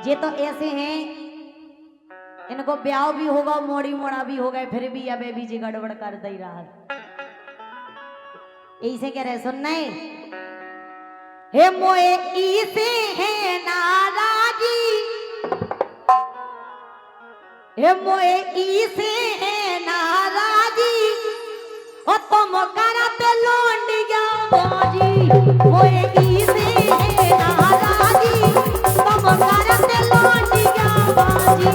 ये तो ऐसे हैं, इनको ब्याह भी होगा, मोड़ी मोड़ा भी होगा, फिर भी अबे बीजी गड़बड़ कर दे रहा। ऐसे कह रहे सुन नहीं, हे मोए इसे है नाराजी, हे मोए इसे है नाराजी, ओ तुम करते लौंड गया बाजी, मोए इसे है नाराजी, तुम करते लौंड गया बाजी।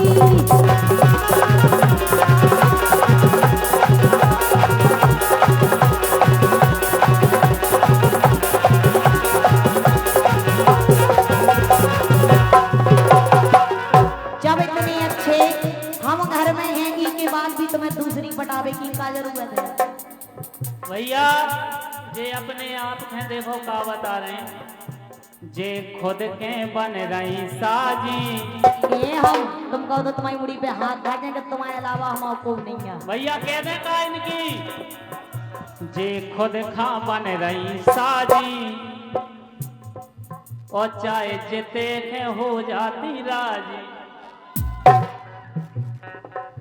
तुम्हें दूसरी पटावे की का जरूरत है भैया? जे अपने आप के देखो का बता रहे हैं, जे खुद के बन रही साजी। ये हम तुम कहो तो तुम्हारी मुड़ी पे हाथ रखें कि तुम्हारे अलावा हम को नहीं है। भैया कह दे का इनकी, जे खुद खा बन रही साजी, और चाहे जिते के हो जाती राजी।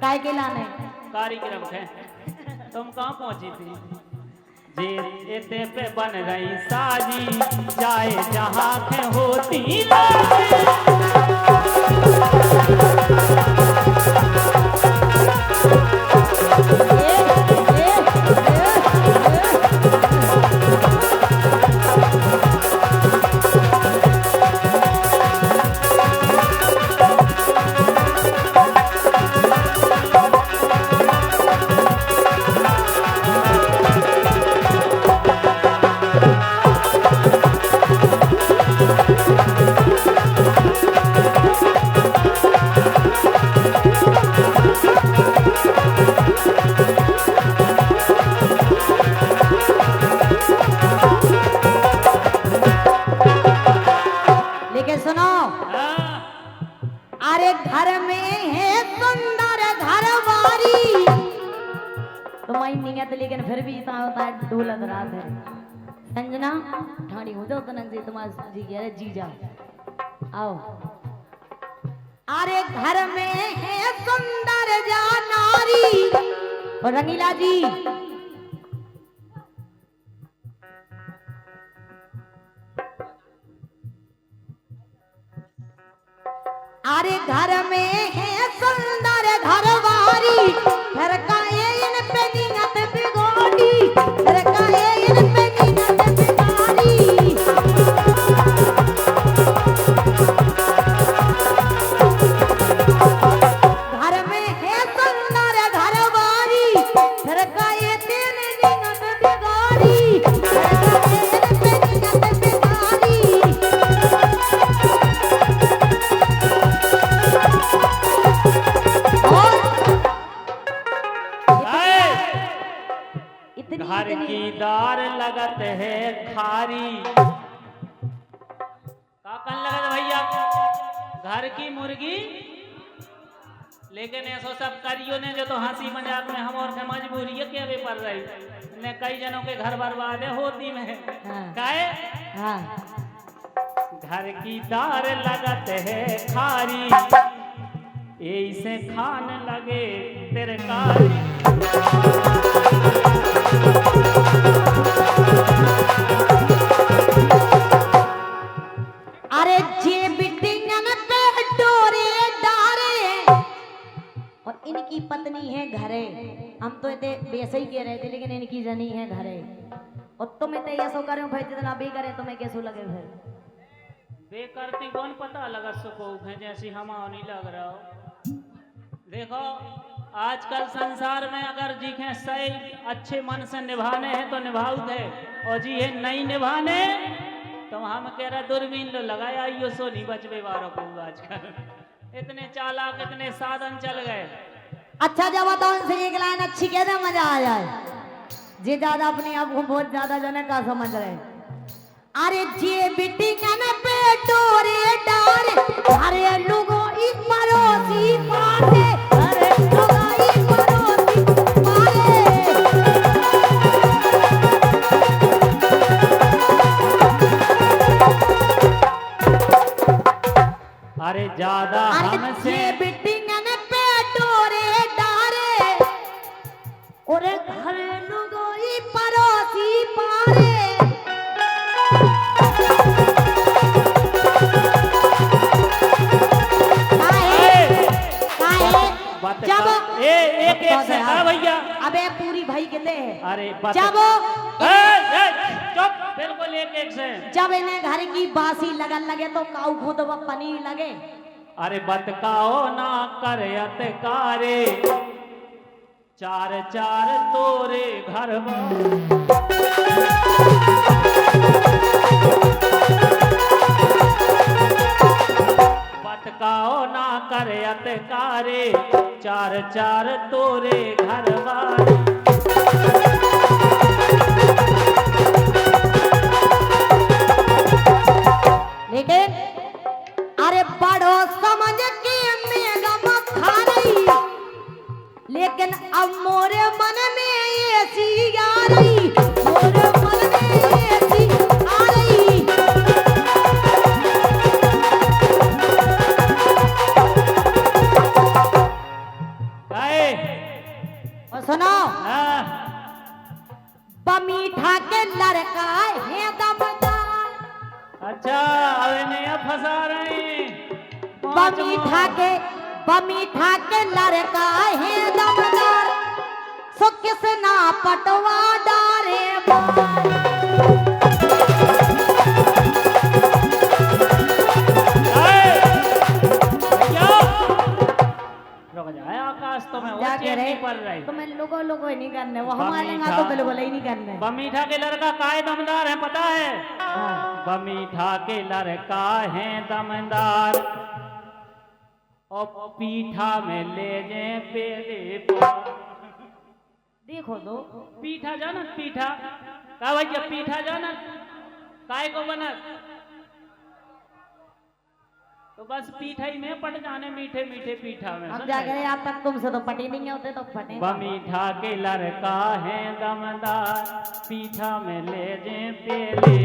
काय के लाने कार्यक्रम है, तुम कहाँ पहुंची थी? जे इते पे बन रही साजी, चाहे जहाँ के होती घर में है सुंदर घरवारी, तुम्हारी नियत लेकिन फिर भी इतना होता है ढोलक रात है। संजना ठाणी हो जाओ तनक जी, तुम्हारे जी कह रहे जीजा आओ। अरे घर में है सुंदर जा नारी, और रंगीला जी अरे घर में है सुंदर घरवारी, घर का ये इन पे नियत बिगोड़ी, घर का ये इन पे नियत बिगाड़ी। घर में है सुंदर घरवारी, घर का ये तेन नियत बिगाड़ी, घर का ये इन पे नियत बिगाड़ी। घर की दार लगत है खारी, काकन लगत भैया घर की मुर्गी, लेकिन ऐसा सब करियो ने जो तो हंसी मजाक में हम और के मजबूरी है के पड़ रही ने, कई जनों के घर बर्बाद होती में काहे। हाँ। घर की दार लगत है खारी, ऐसे खान लगे तेरे कारी। अरे जे बिटिंगन पे डोरे डारे, और इनकी पत्नी है घरे। हम तो इतने वैसे ही कह रहे थे, लेकिन इनकी जनी है घरे। और तुम इतने ऐसा करे भाई जितना बे करे तुम्हें कैसे लगे? फिर बे करती कौन पता लगा सको जैसी हम नहीं लग रहा हो। देखो आजकल संसार में अगर जी के सही अच्छे मन से निभाने हैं तो निभाऊ थे, और जी है नहीं निभाने तो हम कह रहे दूरबीन लो लगाया यो सो नहीं बचवे वालों को। आजकल इतने चालाक इतने साधन चल गए। अच्छा जब बताओ इनसे एक लाइन अच्छी कह दे मजा आ जाए। जे ज्यादा अपने आप को बहुत ज्यादा जने का समझ रहे। अरे जे बिटिंगन पे डोरे डारे, अरे लोगों ई परोसी पाले, अरे लोगों ई परोसी पाले। अरे ज्यादा अरे हमसे जे बिटिंगन पे डोरे डारे ओरे घर लुगोई परोसी पारे बात जब एक एक से हाँ भैया अबे पूरी भाई के ले अरे बात जब चुप बिल्कुल एक एक से जब इन्हें घर की बासी लगन लगे तो काऊ खुद व पनीर लगे अरे बतकाओ ना कर अतकारे चार चार तोरे घर बतकाओ ना कर अतकारे चार चार तोरे घर वाले लेकिन अरे बड़ो समझ के मेगा मत खा रही लेकिन अब मोरे मन में ये सी आ रही मोरे मन में ये सी आ रही गाए और सुनो हाँ बमीठा के लड़का है दमदार अच्छा अब इन्हें फंसा रहे हैं। बमीठा के लड़का है दमदार सो किसना पटवा डारे आकाश तो मैं क्या कह रहे पड़ रही तो मैं लोगों ही नहीं करने वो हमारे यहाँ तो बिल्कुल ही नहीं करने बमीठा के लड़का काय दमदार है पता है हाँ। बमीठा के लड़का है दमदार और पीठा में ले जे पेले देखो तो पीठा जाना पीठा का भैया पीठा जाना काय को बना तो बस पीठा ही में पट जाने मीठे मीठे पीठा में हम क्या करें आप तक तुमसे तो पटी नहीं होते तो फटे बमीठा के लड़का है दमदार पीठा में ले जे पेले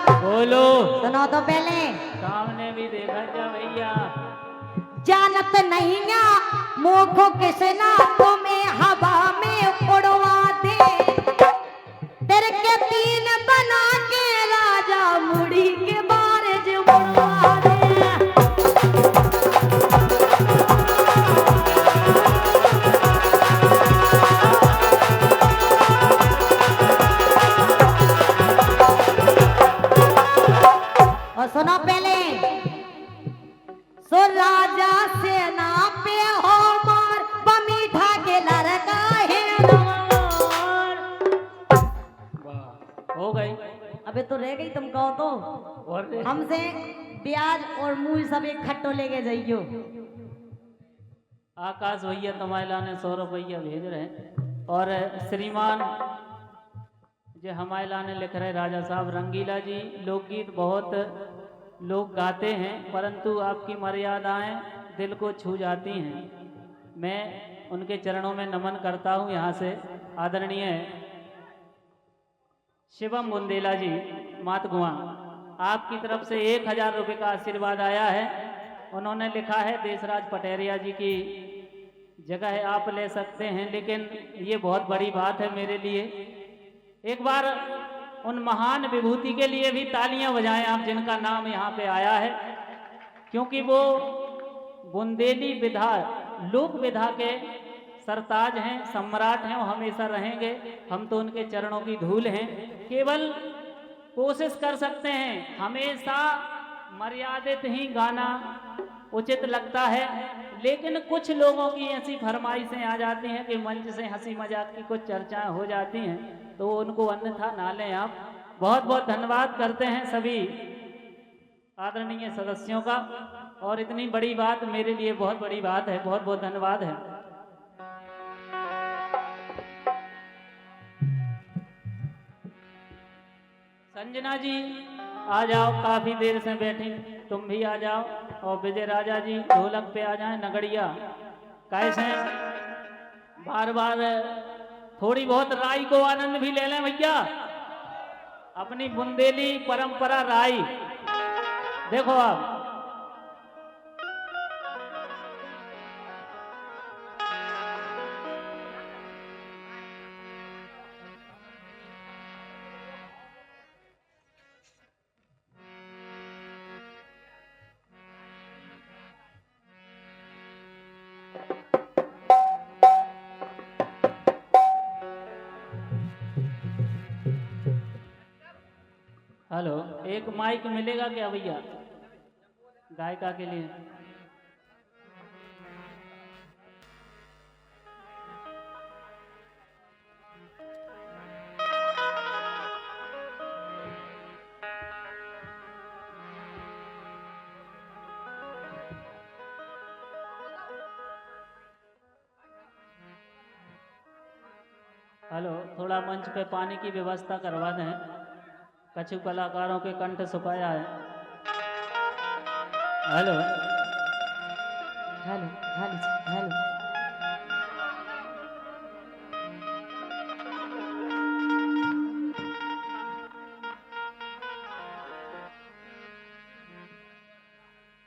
सुनो तो पहले सामने भी देखा जा भैया जानत नहीं ना मोखो किसना तुम्हें हवा में उड़वा दे तेरे के तीन बना के राजा मुड़ी के बारज उड़वा दे और सुनो पहले सो राजा सेना पे हो मार बमीठा के लड़का है नवार। हो गई अबे तो रह गई तुम कहो तो और हमसे ब्याज और मूल सब एक खट्टो लेके जाइयो आकाश भैया तुम्हारे ने 100 रुपया भेज रहे हैं और श्रीमान जो हमारे लाने लिख रहे राजा साहब रंगीला जी लोकगीत बहुत लोग गाते हैं परंतु आपकी मर्यादाएं दिल को छू जाती हैं। मैं उनके चरणों में नमन करता हूं यहाँ से आदरणीय शिवम बुंदेला जी मातगुआ आपकी तरफ से 1000 रुपये का आशीर्वाद आया है। उन्होंने लिखा है देशराज पटेरिया जी की जगह आप ले सकते हैं लेकिन ये बहुत बड़ी बात है मेरे लिए। एक बार उन महान विभूति के लिए भी तालियां बजाएं आप जिनका नाम यहाँ पे आया है क्योंकि वो बुंदेली विधा लोक विधा के सरताज हैं, सम्राट हैं, वो हमेशा रहेंगे। हम तो उनके चरणों की धूल हैं। केवल कोशिश कर सकते हैं, हमेशा मर्यादित ही गाना उचित लगता है, लेकिन कुछ लोगों की ऐसी फरमाइशें आ जाती हैं कि मंच से हंसी मजाक की कुछ चर्चाएं हो जाती हैं, तो उनको अन्यथा ना लें आप। बहुत बहुत धन्यवाद करते हैं सभी आदरणीय सदस्यों का, और इतनी बड़ी बात मेरे लिए बहुत बड़ी बात है। बहुत बहुत धन्यवाद है। संजना जी आ जाओ, काफी देर से बैठे, तुम भी आ जाओ। और विजय राजा जी ढोलक पे आ जाए। नगड़िया कैसे बार बार थोड़ी बहुत राई को आनंद भी ले लें भैया, अपनी बुंदेली परंपरा राई। देखो आप हेलो, एक माइक मिलेगा क्या भैया गायिका के लिए? हेलो, थोड़ा मंच पे पानी की व्यवस्था करवा दें, कछु कलाकारों के कंठ सुखाया है। Hello hello hello hello.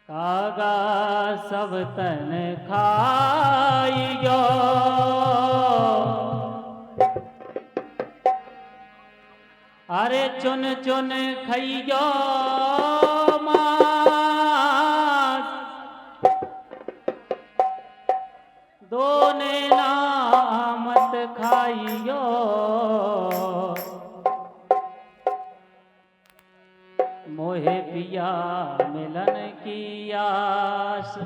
कागा सब तन खाइयो, अरे चुन चुन खइयो मांस, दोने नामत खाइयो, मोहे पिया मिलन की आस।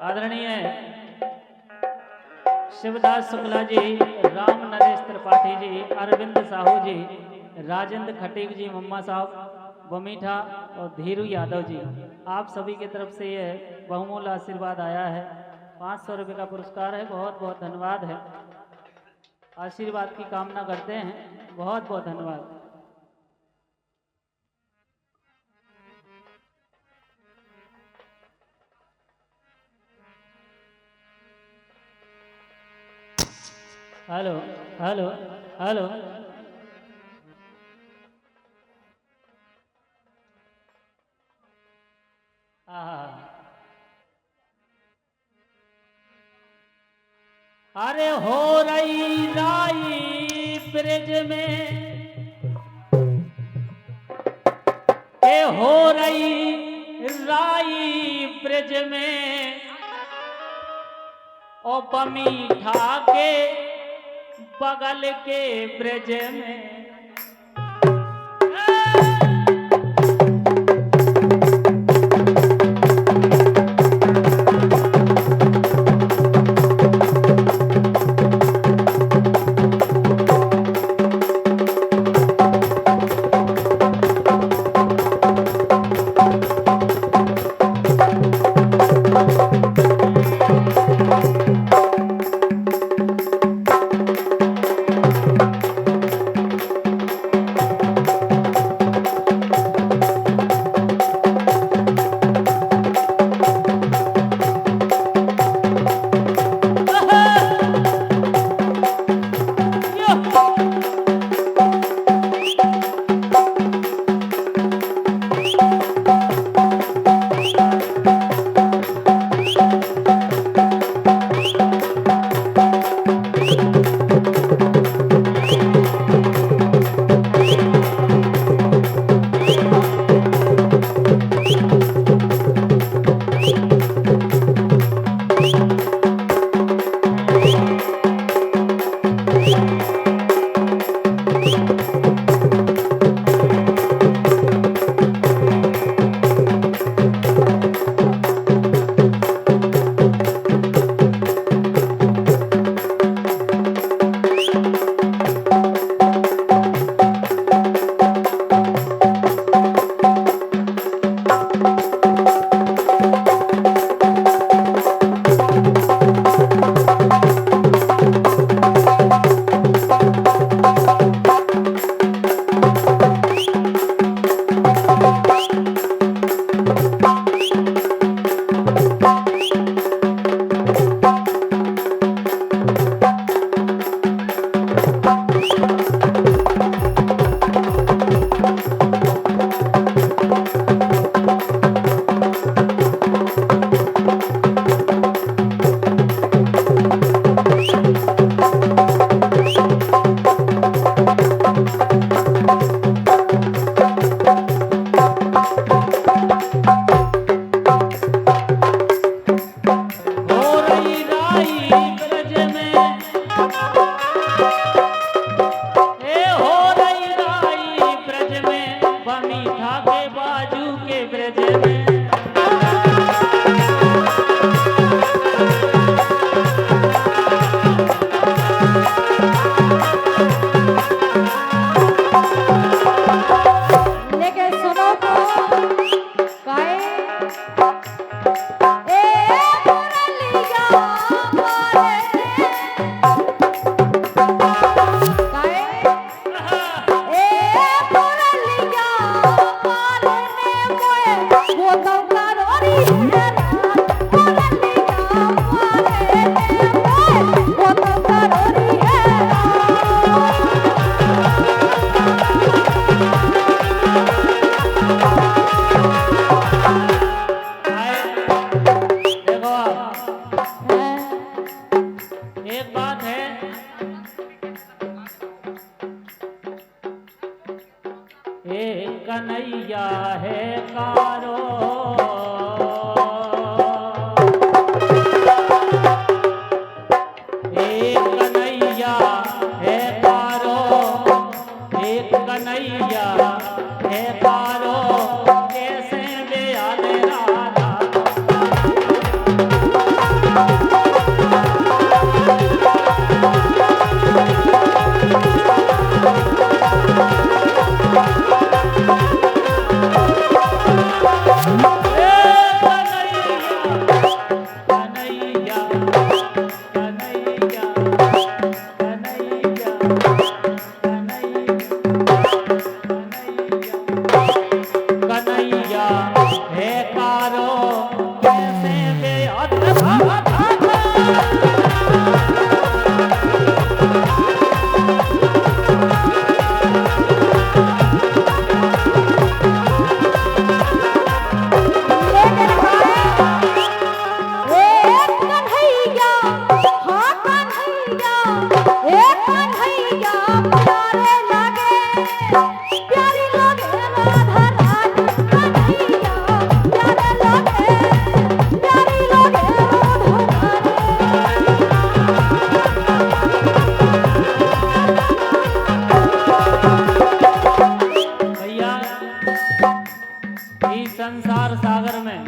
आदरणीय शिवदास शुक्ला जी, राम नरेश त्रिपाठी जी, अरविंद साहू जी, राजेंद्र खटीक जी, मम्मा साहब बमीठा और धीरू यादव जी, आप सभी की तरफ से ये बहुमूल्य आशीर्वाद आया है। 500 रुपये का पुरस्कार है। बहुत बहुत धन्यवाद है। आशीर्वाद की कामना करते हैं। बहुत बहुत धन्यवाद। Hello hello hello. अरे हो रही राई ब्रिज में, हो रही राई ब्रिज में, ओ बमीठा के बगल के ब्रिज में। के जेबे लेके सुनो तो काहे ए मुरलिया मारे काहे ए मुरलिया मारे मोए वो तो करोरी है मुरलिया मारे मोए वो तो करोरी है देखो एक बात है एक कन्हैया है कारो एक कन्हैया है कारो एक कन्हैया है कारो कैसे बेयाद राधा कन्हैया है कारो कैसे बेअद भैया इस संसार सागर में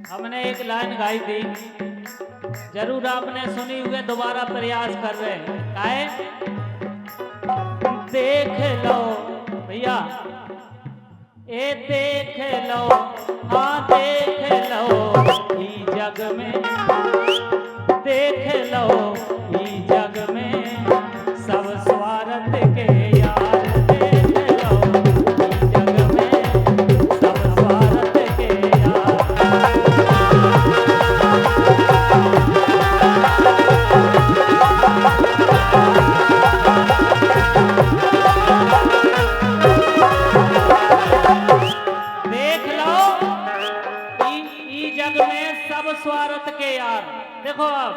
हमने एक लाइन गाई थी, जरूर आपने सुनी हुई, दोबारा प्रयास कर रहे हैं। काहे देख लो भैया, ए देख लो, हाँ देख लो ई जग में, देख लो ई जग में सब स्वार्थ के यार, देख लो ई जग में सब स्वार्थ के यार। देख लो ई जग में सब स्वार्थ के यार। देखो अब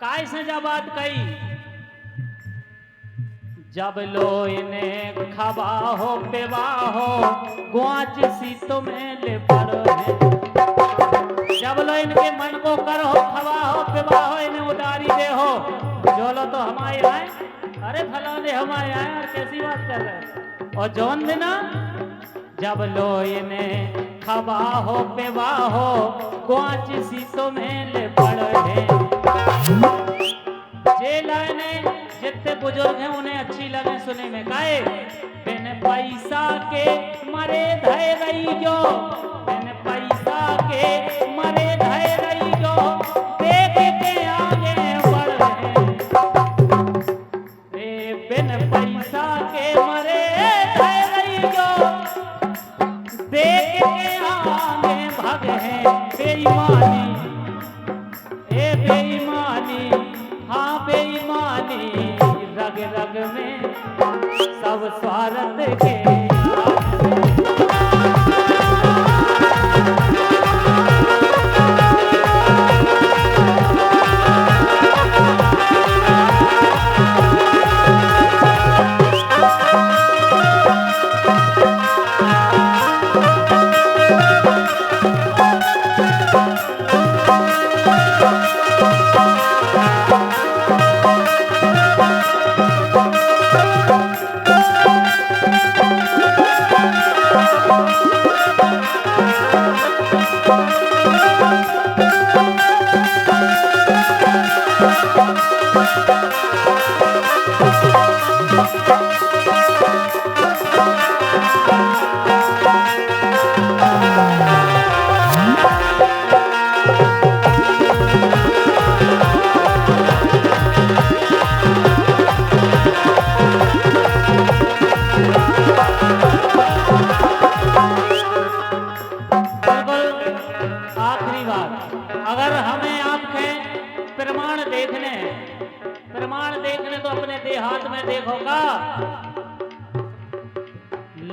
काय से जब बात कही, जब लो इन्हें खबा हो पेवा हो गुआच सी तुम्हें ले पड़ो है, जब लो इनके मन को करो खबा हो पेवा हो इन्हें उदारी दे हो, जो लो तो हमारे आए, अरे फलाने हमारे आए, और कैसी बात कर रहे हैं। और जौन देना जब लो इन्हें खबा हो पेवा हो गुआच सी तुम्हें ले पड़ो है। जे लाइनें जितने बुजुर्ग हैं उन्हें अच्छी लगे सुने में, काहे बिन पैसा के मरे धय रही जो, बिन पैसा के मरे धय रही जो, देख के आगे बढ़ रहे, बिन पैसा के मरे धय रही जो, देख के आगे भग है बेईमानी, ए बेईमानी, हाँ बेईमानी रग रग में सब स्वार्थ के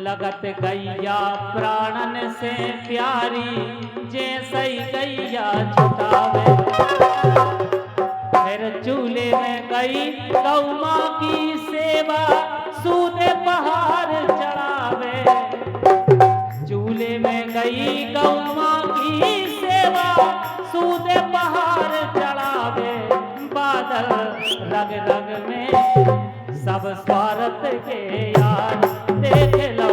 लगत गैया प्राणन से प्यारी जैसे गैया छुटावे। फिर चूल्हे में गई गौ माँ की सेवा सूदे पहाड़ चढ़ावे। चूल्हे में गई गौ माँ की सेवा सूदे पहाड़ चढ़ावे। बादल रग रग में सब स्वार्थ के यार देख लो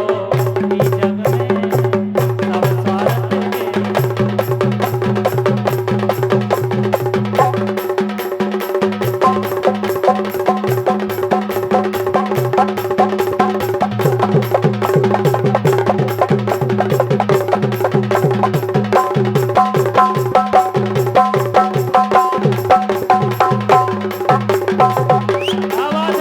ई जग में सब स्वार्थ के। आवाज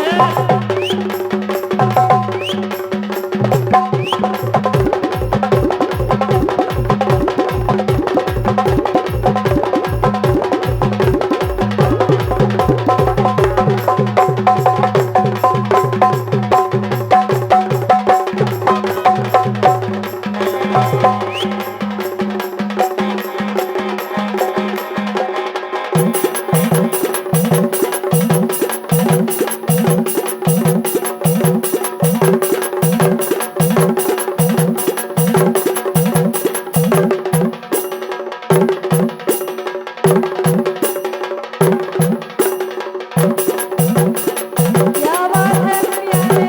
क्या बात है प्यारे।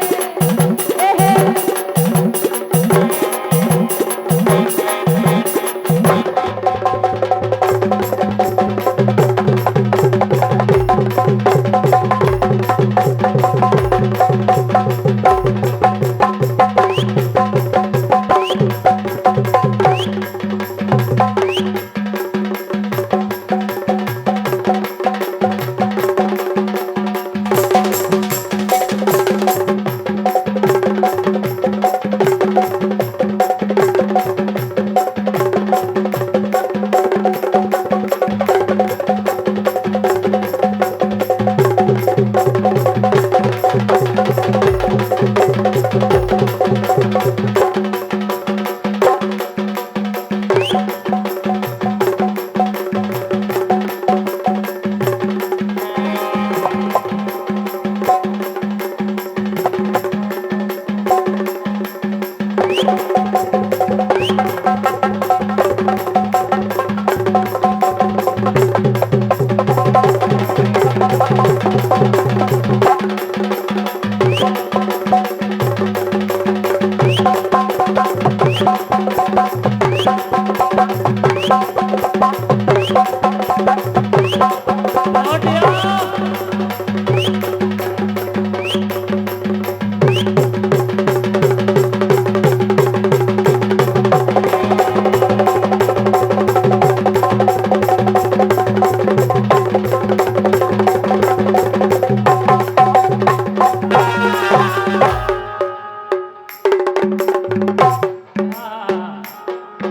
एहे।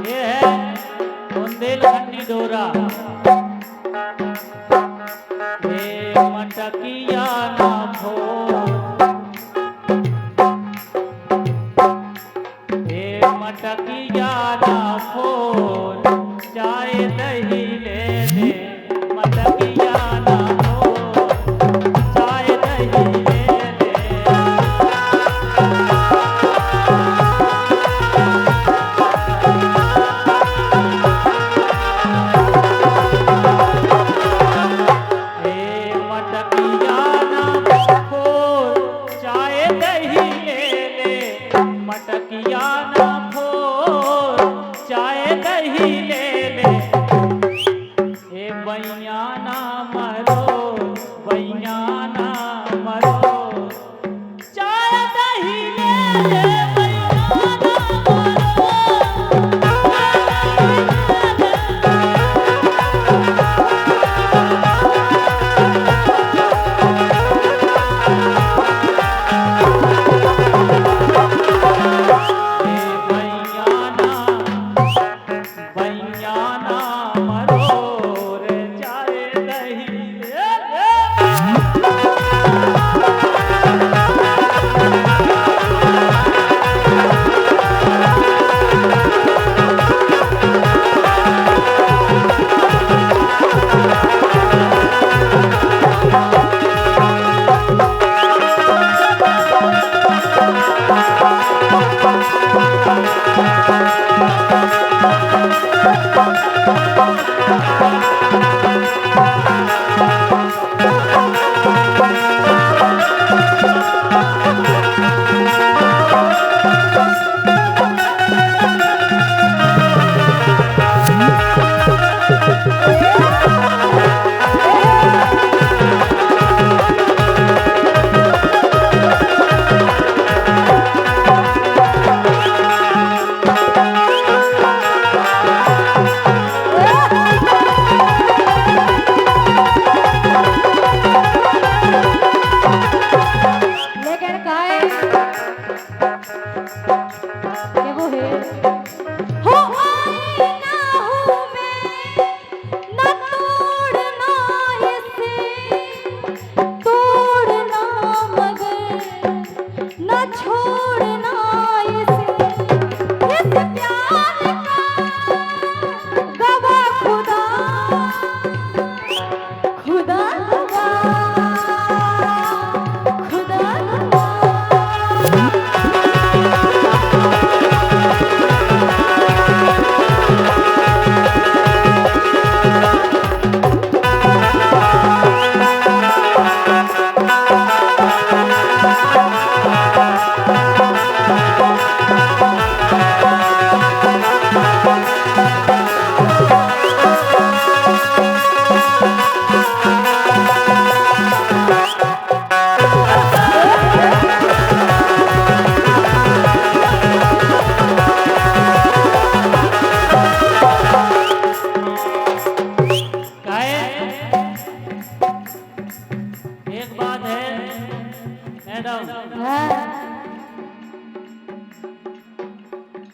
ये है बुंदेलखंडी डोरा। ये मटकिया ना भोर, ये मटकिया ना भोर, चाय दही ले ले मटकिया ना भोर, चाय दही ले ले। मटकिया ना भोर चाय दही ले ले। ए बैया ना मरो बैया ना मरो चाय दही ले ले बैया ना मरो।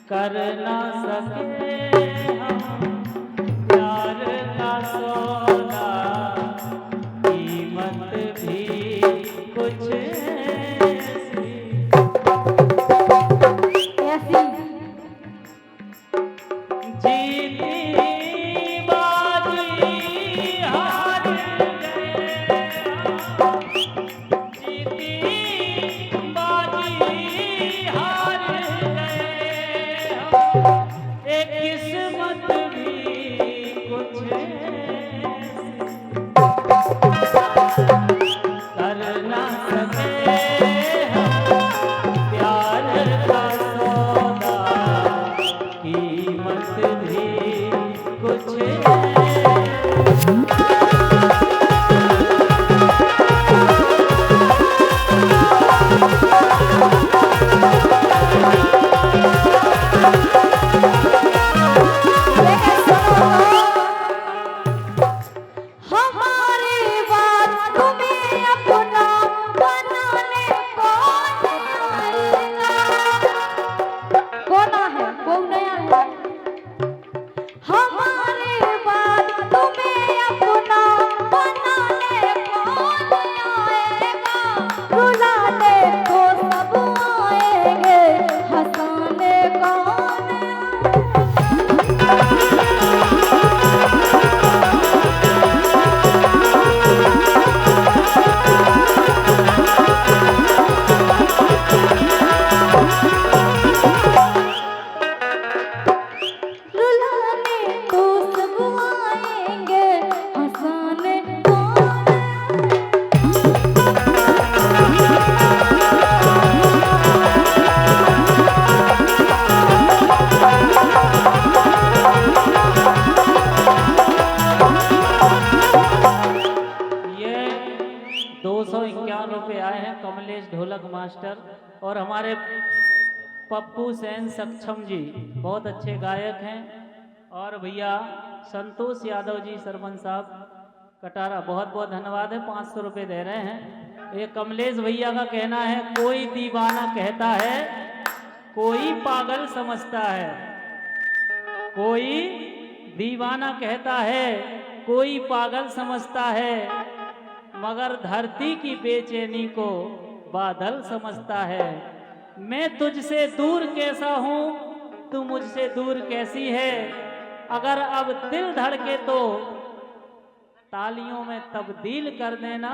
कर ना सके हम प्यार का सौदा, कीमत भी कुछ ऐसी जीती बाजी हार गए, जीती बाजी हार गए, एक किस्मत भी कुछ कर ना सके हम प्यार का सौदा, कीमत भी कुछ हमारी बात तुम्हें अपना बनाने कौन आएगा? कौन है? कौन नया है? हमारी बात तुम्हें अपना बनाने कौन आएगा? रुलाने को सब आएंगे, हंसाने कौन रुलाने को सब आएंगे, हंसाने कौन ये 251 रुपये आए हैं कमलेश ढोलक मास्टर और हमारे पप्पू सेन सक्षम जी बहुत अच्छे गायक हैं, और भैया संतोष यादव जी सरपंच साहब कटारा बहुत बहुत धन्यवाद है, 500 रुपये दे रहे हैं। ये कमलेश भैया का कहना है, कोई दीवाना कहता है कोई पागल समझता है, कोई दीवाना कहता है कोई पागल समझता है, मगर धरती की बेचैनी को बादल समझता है। मैं तुझसे दूर कैसा हूँ, तू मुझसे दूर कैसी है, अगर अब दिल धड़के तो तालियों में तब्दील कर देना,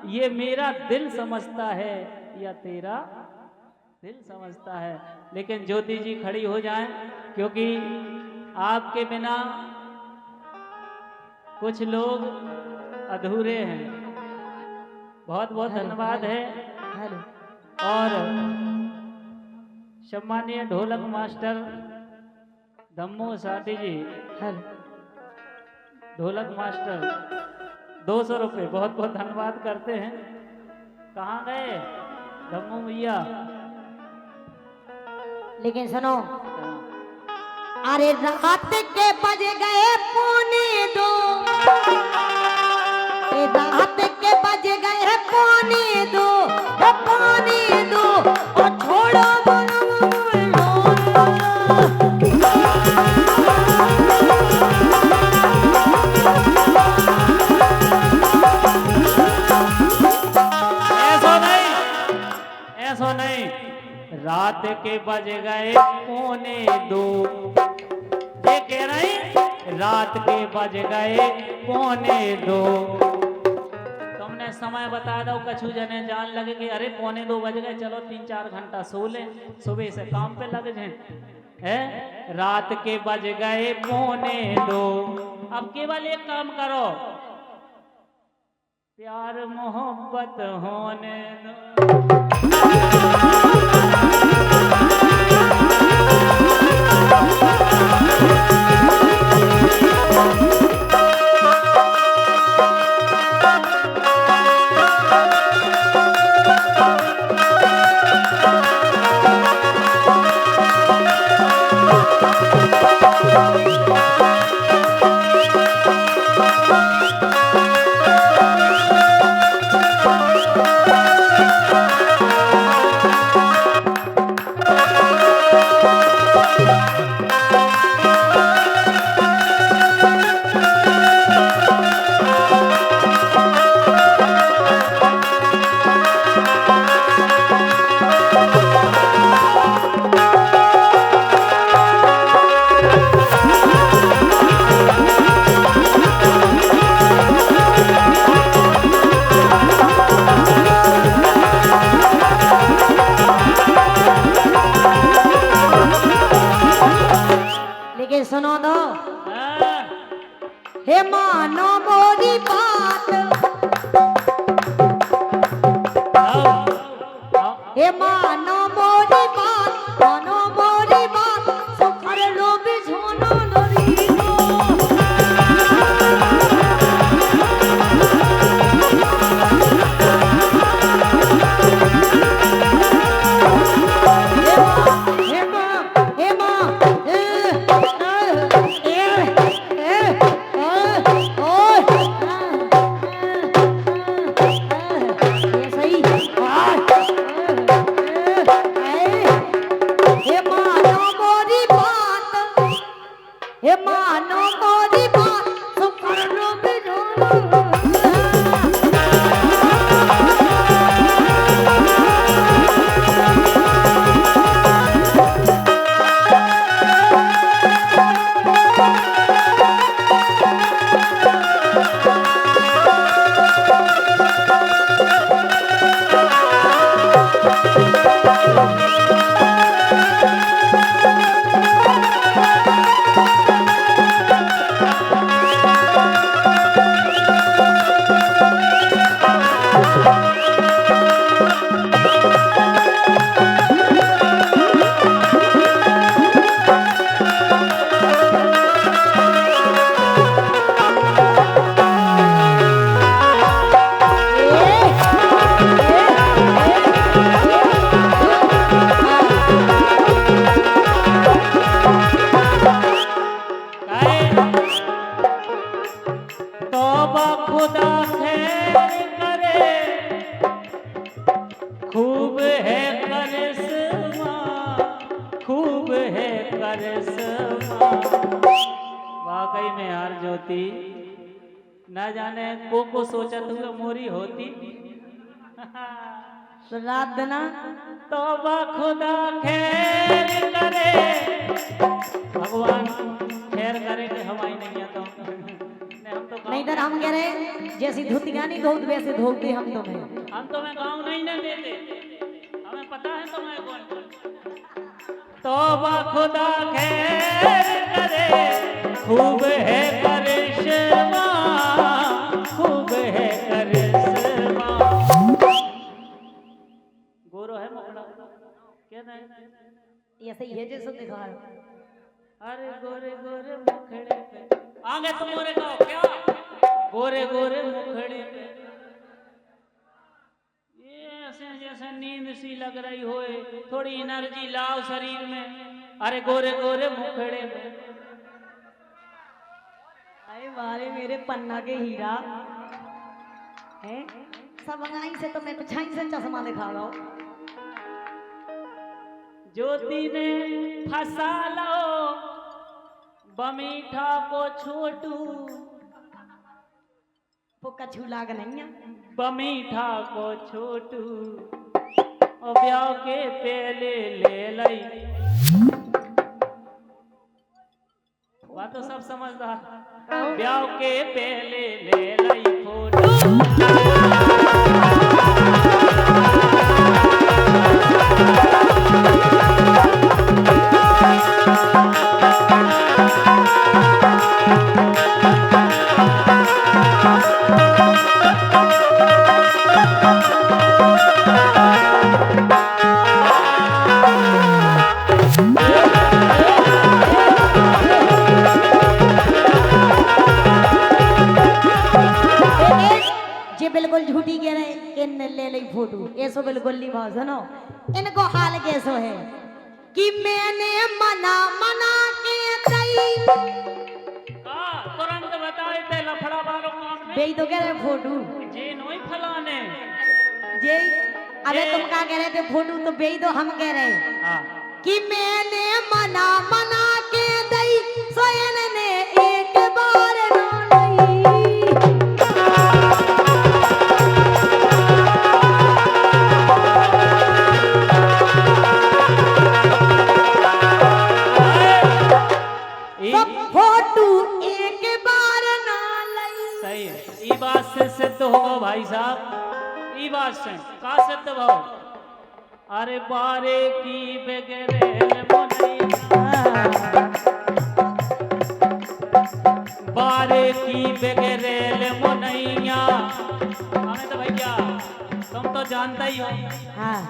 ये मेरा दिल समझता है या तेरा दिल समझता है, लेकिन ज्योति जी खड़ी हो जाएं, क्योंकि आपके बिना कुछ लोग अधूरे हैं। बहुत बहुत धन्यवाद है। हेलो और सम्मानीय ढोलक मास्टर धम्मू साथी जी, हेलो ढोलक मास्टर 200 रुपये बहुत बहुत धन्यवाद करते हैं। कहाँ गए धम्मू भैया? लेकिन सुनो, अरे रात के बज गए 1:45, रात के बज गए 1:45, 1:45 और छोड़ो ऐसा नहीं, रात के बज गए 1:45, ये कह रही रात के बज गए 1:45। तुमने समय बता दो, कछु जने जान लगे कि अरे 1:45 बज गए, चलो 3-4 घंटा सो ले, सुबह से काम पे लग जाए। है रात के बज गए 1:45। अब केवल एक काम करो, प्यार मोहब्बत होने दो। सुनो दो, हे मानो मोरी बात, हे मानो मोरी बात, मानो मोरी बात, सुखर लो बिझोनो नरीनो। हे मानो मोरी बात, सुखर लो बिझोनो। खुदा खैर करे, खूब है करिश्मा, खूब है करिश्मा। वाकई में यार ज्योति, न जाने को सोचत हुए मोरी होती। रात देना तौबा खुदा खैर करे, भगवान खैर करे कि हमारी नहीं आता। नहीं तो हम कह रहे जैसी धोतियां नहीं धोत वैसे धोते हम तुम्हें। हम तुम्हें गाँव नहीं न देते, हमें पता है तुम्हें कौन तौबा खुदा खैर करे, खूब है करिश्मा, खूब है करिश्मा। गोरो है मोकड़ा क्या नहीं? ऐसे ही है जैसे दिखा रहा। अरे गोरे गोरे मुखड़े पे आगे तुम गोरे कहो क्या? गोरे गोरे मुखड़े पे ये ऐसे जैसे नींद सी लग रही होए, थोड़ी एनर्जी लाओ शरीर में। अरे गोरे गोरे मुखड़े पे। अरे मारे मेरे पन्ना के हीरा हैं, सब अंगाई से तो मैं पिछाई से चश्मा दिखा रहा हूँ। ज्योति ने फंसा लो बमीठा को छोटू, वो कछू लाग नहीं है। बमीठा को छोटू और ब्याह के पहले ले लई। बात तो सब समझदार। ब्याह के पहले ले लई फोटो। बिल्कुल झूठी कह रहे इन ले ली फोटो, ऐसो बिल्कुल नहीं भाव सुनो। इनको हाल कैसो है कि मैंने मना मना के तुरंत बताए थे लफड़ा वालों काम में। बेई तो कह रहे फोटो जे नोई फलाने जे। अबे तुम क्या कह रहे थे फोटो, तो बेई तो हम कह रहे कि मैंने मना मना के दई सोयन ने एक बार रो लई। सिद्ध होगा भाई साहब, ई बात से का सिद्ध भाव। अरे बारे की बेगरेल मुनैया, बारे की बेगरेल मुनैया। हमें तो भैया तुम तो जानता ही हो। हाँ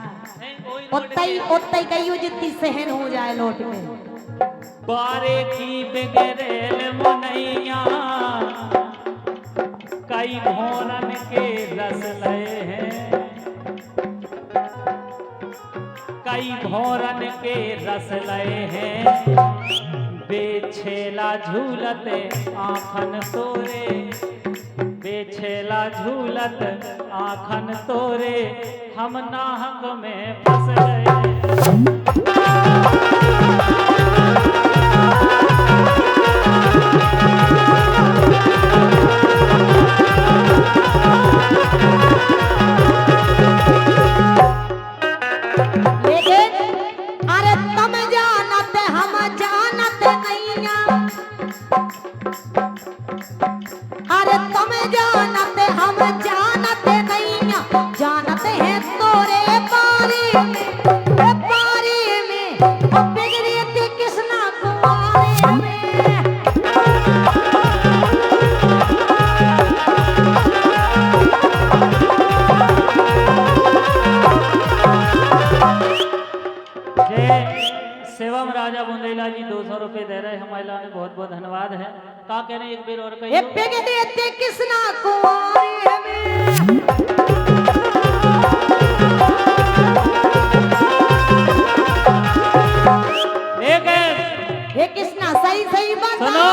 उतना ही कहियो जितनी सहन हो जाए लौट में। बारे की बेगरेल मुनैया, कई भोरन के रस लए हैं, कई भोरन के रस लए हैं। बेछेला झूलत आँखन तोरे, बेछेला झूलत आँखन तोरे, हम नाहक में फंस गए। शिवम राजा बुंदेला जी 200 रुपए दे रहे हैं, हमारे लाने बहुत बहुत धन्यवाद है। का कह रहे एक बेर और कहिए किसना कुंवारे में। हे कृष्णा सही सही बात सुनो।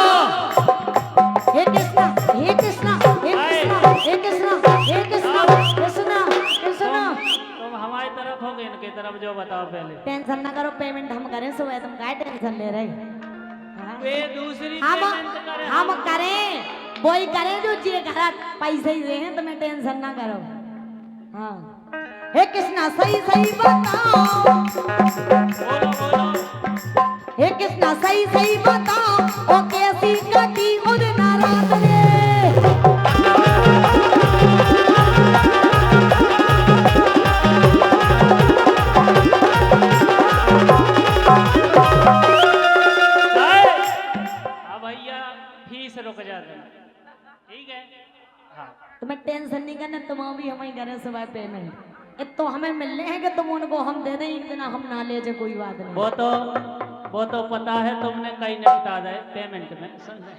हे कृष्णा हे कृष्णा हे कृष्णा हे कृष्णा हे कृष्णा कृष्णा कृष्णा। तुम हमारी तरफ हो गए, इनके तरफ जो बताओ पहले। टेंशन ना करो, पेमेंट हम करें सुबह, तुम क्या टेंशन ले रहे। वे दूसरी हम पेमेंट करें वही करें जो जे घर पैसे ही दे, तुम्हें टेंशन ना करो। हाँ हे कृष्णा सही सही बताओ, बोलो बोलो। हे कृष्णा सही सही बताओ, ओ कैसी कटी उद नाराज रे। ठीक है। हाँ तुम्हें टेंशन नहीं करना, तुम भी हमें करें सुबह पेमेंट। एक तो हमें मिलने हैं कि तुम उनको हम दे दें, एक दिन हम ना ले जाए, कोई बात नहीं। वो तो पता है तुमने कहीं निपटा दे पेमेंट में, समझे?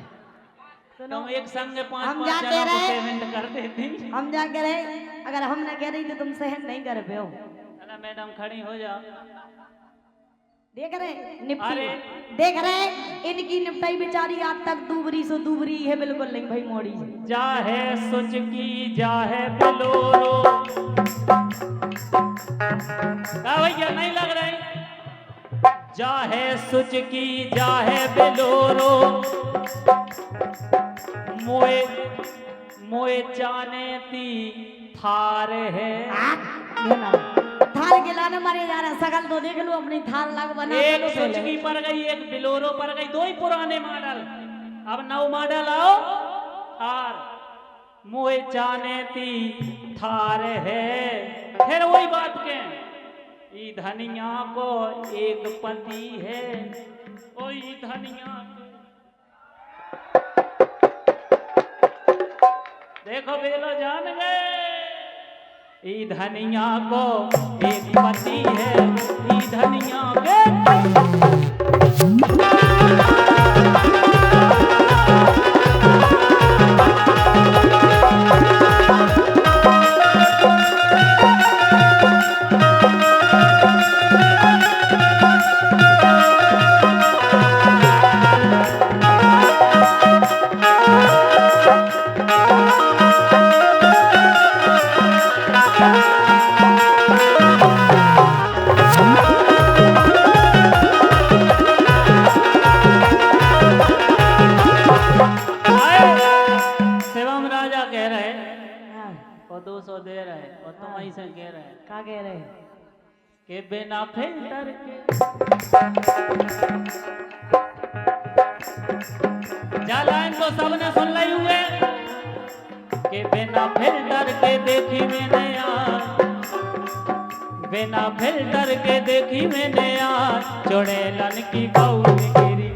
सुनो, तुम एक संग पांच हम पांच जा जनों कह को रहे पेमेंट कर देती। हम जा कह रहे, अगर हम ना कह रही तो तुम सहन नहीं कर पे हो। अरे मैडम खड़ी हो जाओ। देख रहे निपटी, अरे देख रहे इनकी निपटाई बेचारी आज तक दूबरी सो दूबरी है, बिल्कुल नहीं भाई मोड़ी। जाहे सुचकी जाहे बिलोरो, भैया नहीं लग रही। जाहे सुचकी जाहे बिलोरो, मोए मोए जाने ती थार है। थाल के लाने मारे जा रहा, सकल तो देख लो अपनी थाल लग बना एक लो पहले। सुचकी पर गई, एक बिलोरो पर गई, दो ही पुराने मॉडल। अब नौ मॉडल आओ। थार मोए जाने ती थार है। फिर वही बात के, ई धनिया को एक पति है, ओ ई धनिया देखो बेलो जान गए। ई धनिया को एक पति है, ई धनिया के क्या कह रहे के बिना फिल्टर के जा लाइन तो सबने सुन ली हुए के बिना फिल्टर के देखी मैंने यार, बिना फिल्टर के देखी मैंने यार, चुड़ैलन की बहू गिरी।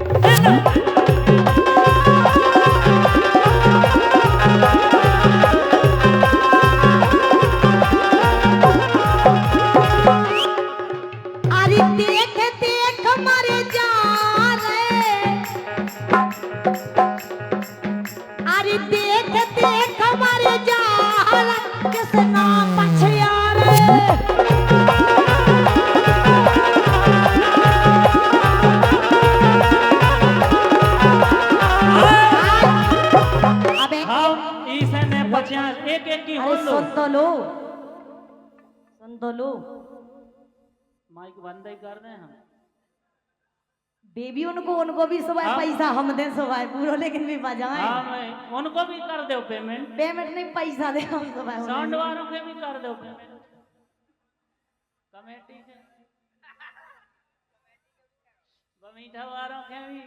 सुन लो माइक बंद ही कर रहे हम बेबी, उनको भी सुबह पैसा हम दे सुबह पूरा, लेकिन भी बजाएं। हाँ उनको भी कर दो पेमेंट। पेमेंट नहीं पैसा दे हम सुबह। साउंड वालों के भी कर दो पेमेंट, कमेटी के बमीठा वालों के भी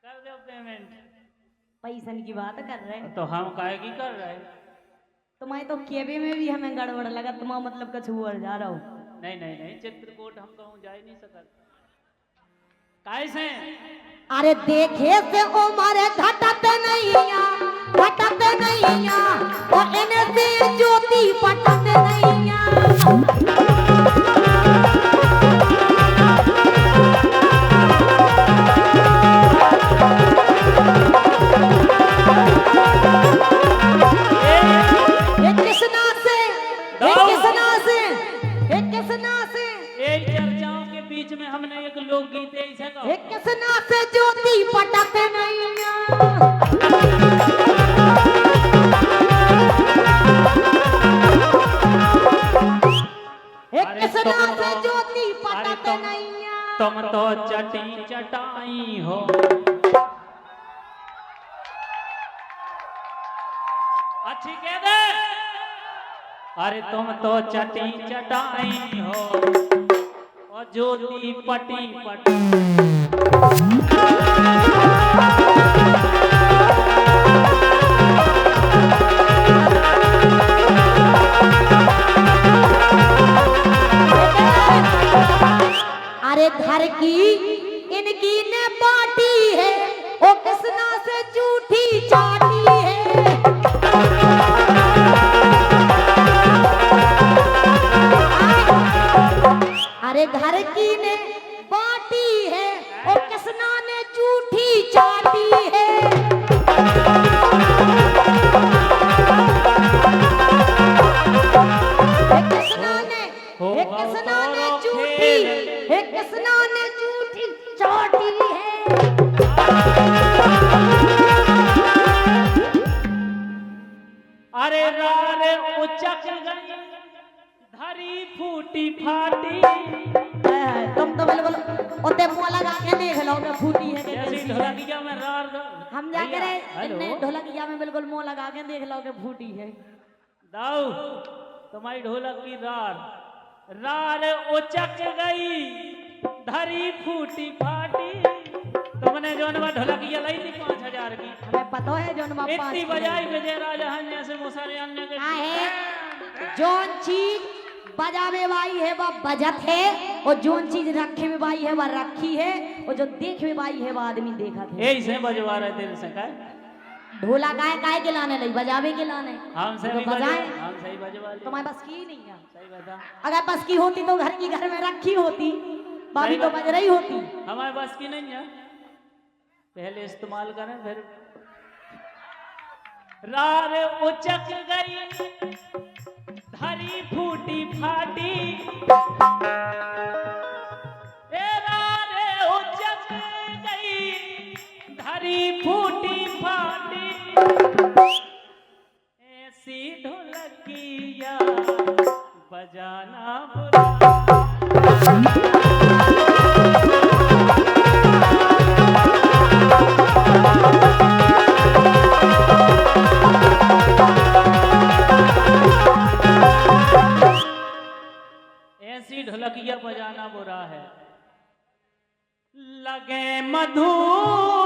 कर दो पेमेंट। पैसा की बात कर रहे हैं तो हम काहे की कर रहे हैं? तुम्हारे तो केबे में भी हमें गड़बड़ लगा, तुम्हारा मतलब कछ हुआ जा रहा हो। नहीं चित्रकूट हम कहूँ जा ही नहीं सकते। कैसे? अरे देखे से ओ मारे घटते नैया, घटते नैया, और इन्हें से ज्योति पटते नैया। बीच में हमने एक लोकगीत ऐसे कहा, एक किसना से ज्योति पटते नैया, एक किसना से ज्योति पटते नैया। तुम तो चटी चटाई हो, अच्छी कह दे। अरे तुम तो चटी चटाई हो और ज्योति पटी पटी। अरे घर की इनकी ने बाटी है, ओ किसना से झूठी चाटी है। घर की ने बाटी है और किसना ने जूठी चाटी है। किसना ने जूठी चाटी है। अरे रारे उचक गई धरी फूटी फाटी। तुम तो बिल्कुल उते मुंह लगा के देख लो कि फूटी है कि जैसी कैसी है। ढोलकिया में रार हम जा भैया, के हेलो। इन्ने ढोलकिया में बिल्कुल मुंह लगा के देख लो कि फूटी है। दाऊ तुम्हारी ढोलक की रार रार उचक गई धरी फूटी फाटी। तुमने जो ढोलकिया लाई थी 5000 की, हमें पता है जोन बापा इतनी बजाई विजय राजा हन्या से मुसरे अन्य के है जोन चीज बजावे वाई है वह बजत है और जोन चीज रखे में बाई है वह रखी है और जो देख में बाई है वह आदमी देखा थे। यही से बजवा रहे थे से का ढोला काय के लाने नहीं बजावे के लाने हम से तो बजाए। हम सही बजवा लिए। तुम्हारे बस की नहीं है। सही बता अगर बस की होती तो घर की घर में रखी होती, बाबी तो बज रही होती। हमारे बस की नहीं है, पहले इस्तेमाल करें फिर। रार उचक गई धरी फूटी फाटी। ए रार उचक गई धरी फूटी फाटी। ऐसी ढोलकिया बजाना बुरा। ऐसी ढोलकिया बजाना बुरा है। लगे मधुमक्खी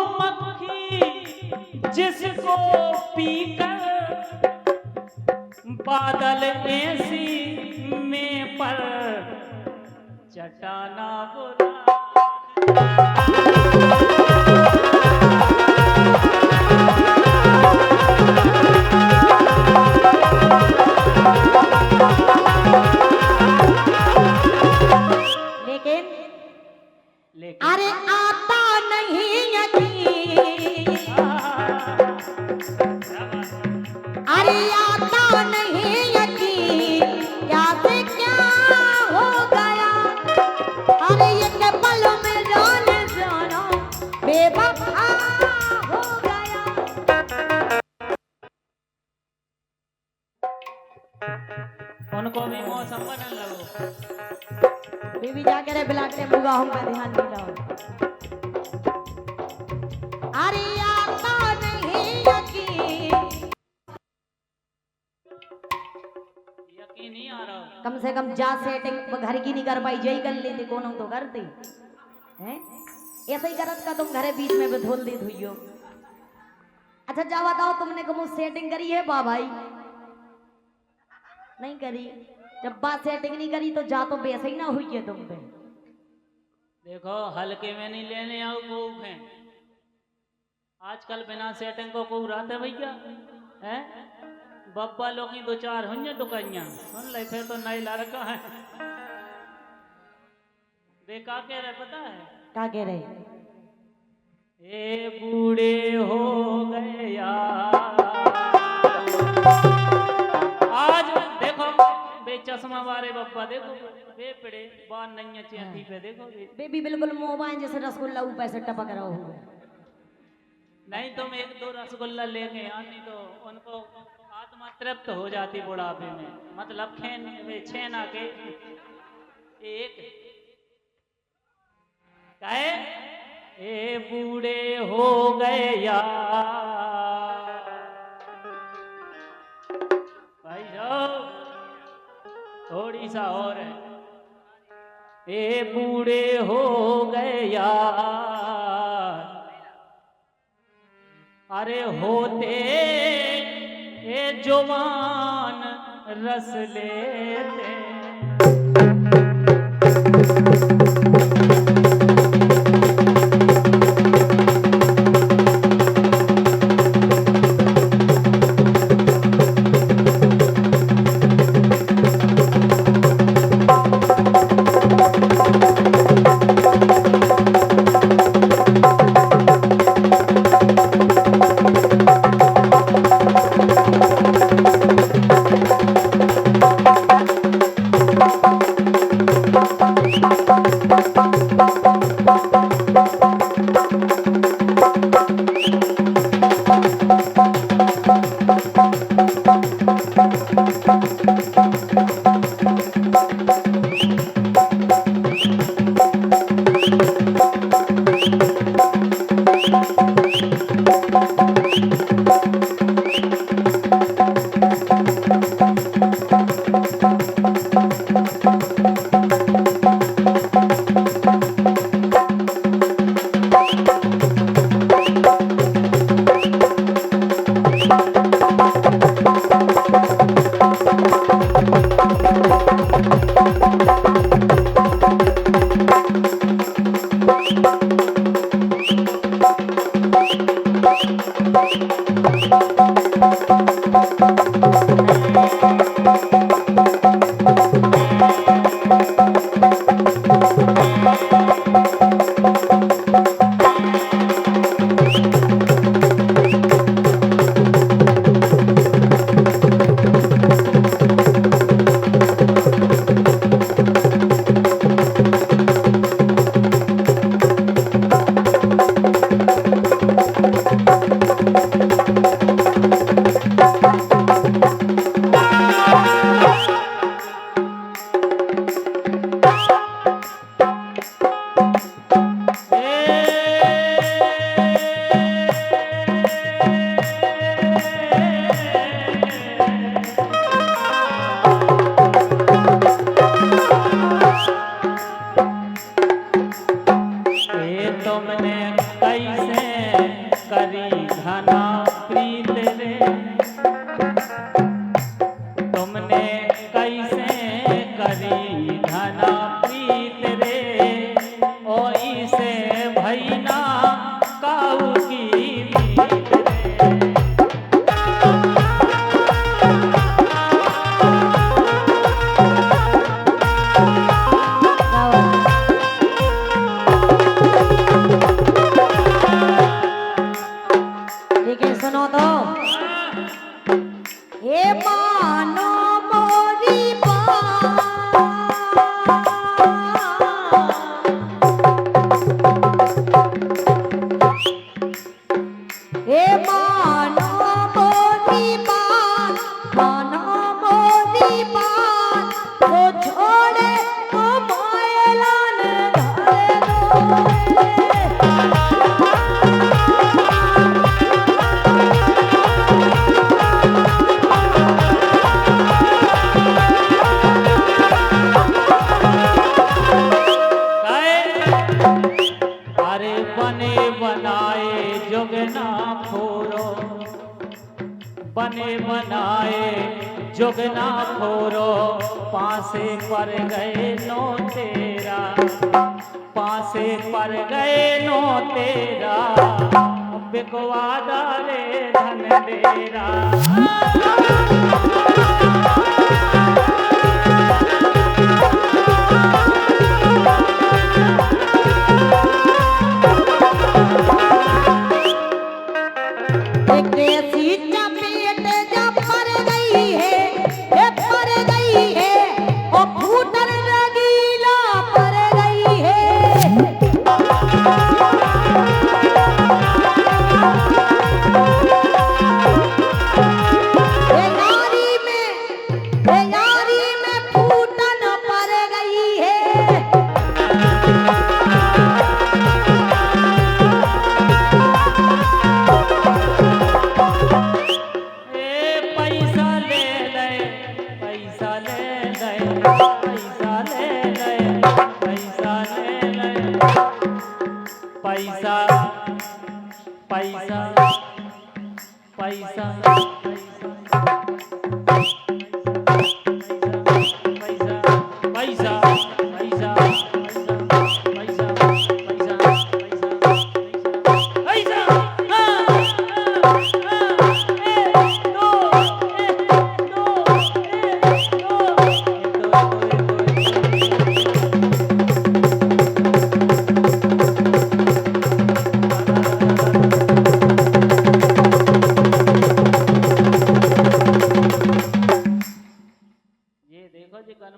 जिसको पीकर बादल ऐसी में पर चटाना बुरा। लेकिन अरे आता नहीं यकीन, अरे आता नहीं यकीन क्या से क्या हो गया। अरे ये के पल में जाना बेवफा हो गया। उनको भी मौसम बनने लगो। बीबी जाके रे बिलाटे बुगा हम पे ध्यान दिलाओ। अरे आता नहीं यकीन नहीं आ रहा। कम से कम जा सेटिंग घर की नहीं कर पाई, जई कर लेती कौन तो करती हैं। ऐसे ही करत का तुम घरे बीच में भी धोल दी धुइयो। अच्छा जा बताओ तुमने कमु सेटिंग करी है बा भाई? नहीं करी। जब बात सेटिंग नहीं करी तो जा तो वैसे ही ना हुई है तुम पे। देखो हल्के में नहीं लेने आओ कोक है। आजकल बिना सेटिंग को कोक रहते भैया हैं। बब्बा लोग की 2-4 हुई दुकानियां सुन ले फिर तो नई लड़का है। देखा के रहे पता है क्या कह रहे? ए बूढ़े हो गए यार। आज देखो बे चश्मा वाले बब्बा देखो बे पड़े बाल नहीं अच्छी आंखी पे देखो बेबी बिल्कुल मोबाइल जैसे रसगुल्ला ऊपर से टपक रहा हो। नहीं तुम 1-2 रसगुल्ला लेके आनी तो उनको आत्मा तृप्त हो जाती बुढ़ापे में। मतलब छेना के एक कहे ए बूढ़े हो गए यार। भाई साहब थोड़ी सा और है। ए बूढ़े हो गए यार। अरे होते ए जवान रस लेते। बने बनाए जोगना खोरो पासे पर गए नो तेरा, पासे पर गए नो तेरा, बिकवादा रे धन डेरा। पैसा पैसा पैसा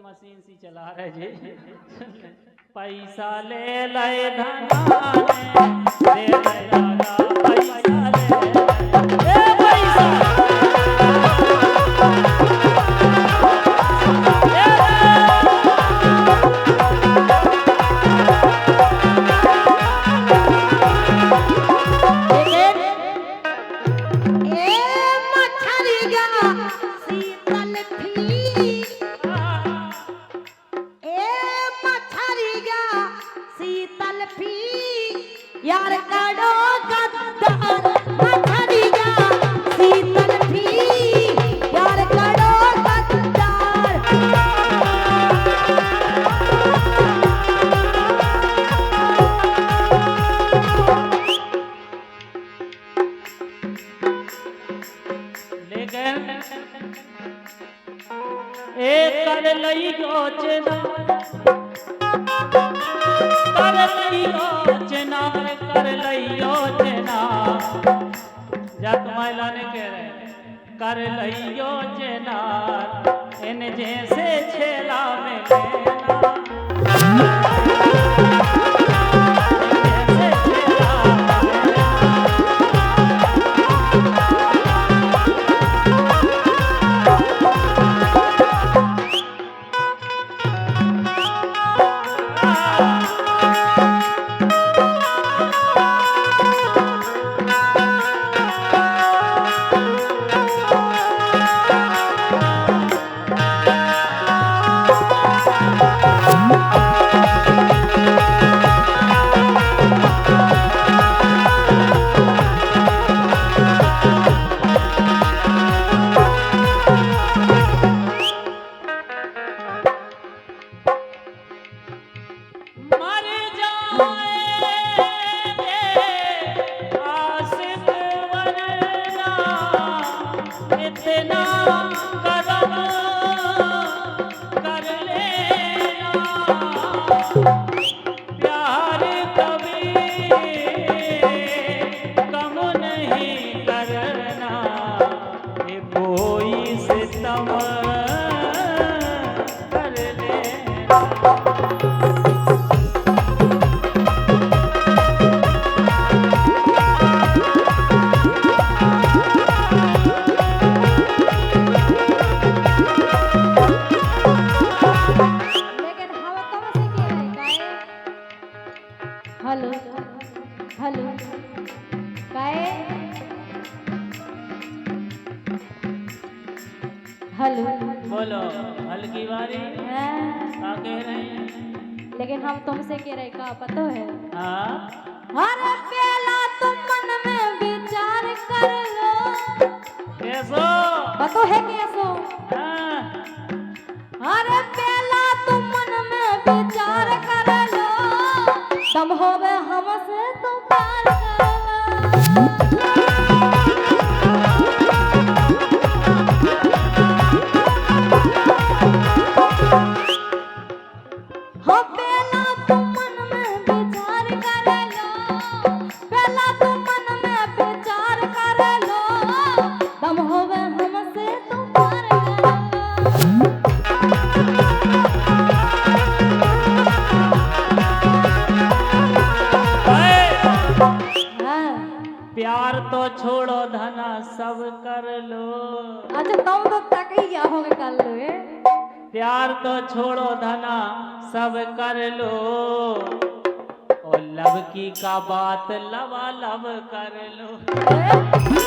मशीन सी चला रहे जी। पैसा ले ले धना ले ले दादा पैसा ले पैसा यार कड़ो गद्दार मछरिया शीतल थी, यार कड़ो गद्दार। कर लइयो जना जत महिला ने कह रहे कर लइयो जना इन जैसे छेला में लेना हेलो हेलो काय हेलो बोलो हल्की बारी हाँ, क्या कह रहे हैं लेकिन हम तुमसे कह रहे का पता है हाँ हर पहला तुम मन में विचार कर लो कैसो पता है कैसो हाँ हर पहला तुम मन में विचार कर लो तब होवे हमसे तो प्यार हो पहला तुम मन में विचार कर लो पहला तुम मन में विचार कर लो तब होवे हमसे तो प्यार प्यार तो छोड़ो धना सब कर लो अच्छा तुम तो तक ही क्या होगा कर लो ये प्यार तो छोड़ो धना सब कर लो और लब की का बात लवा लब कर लो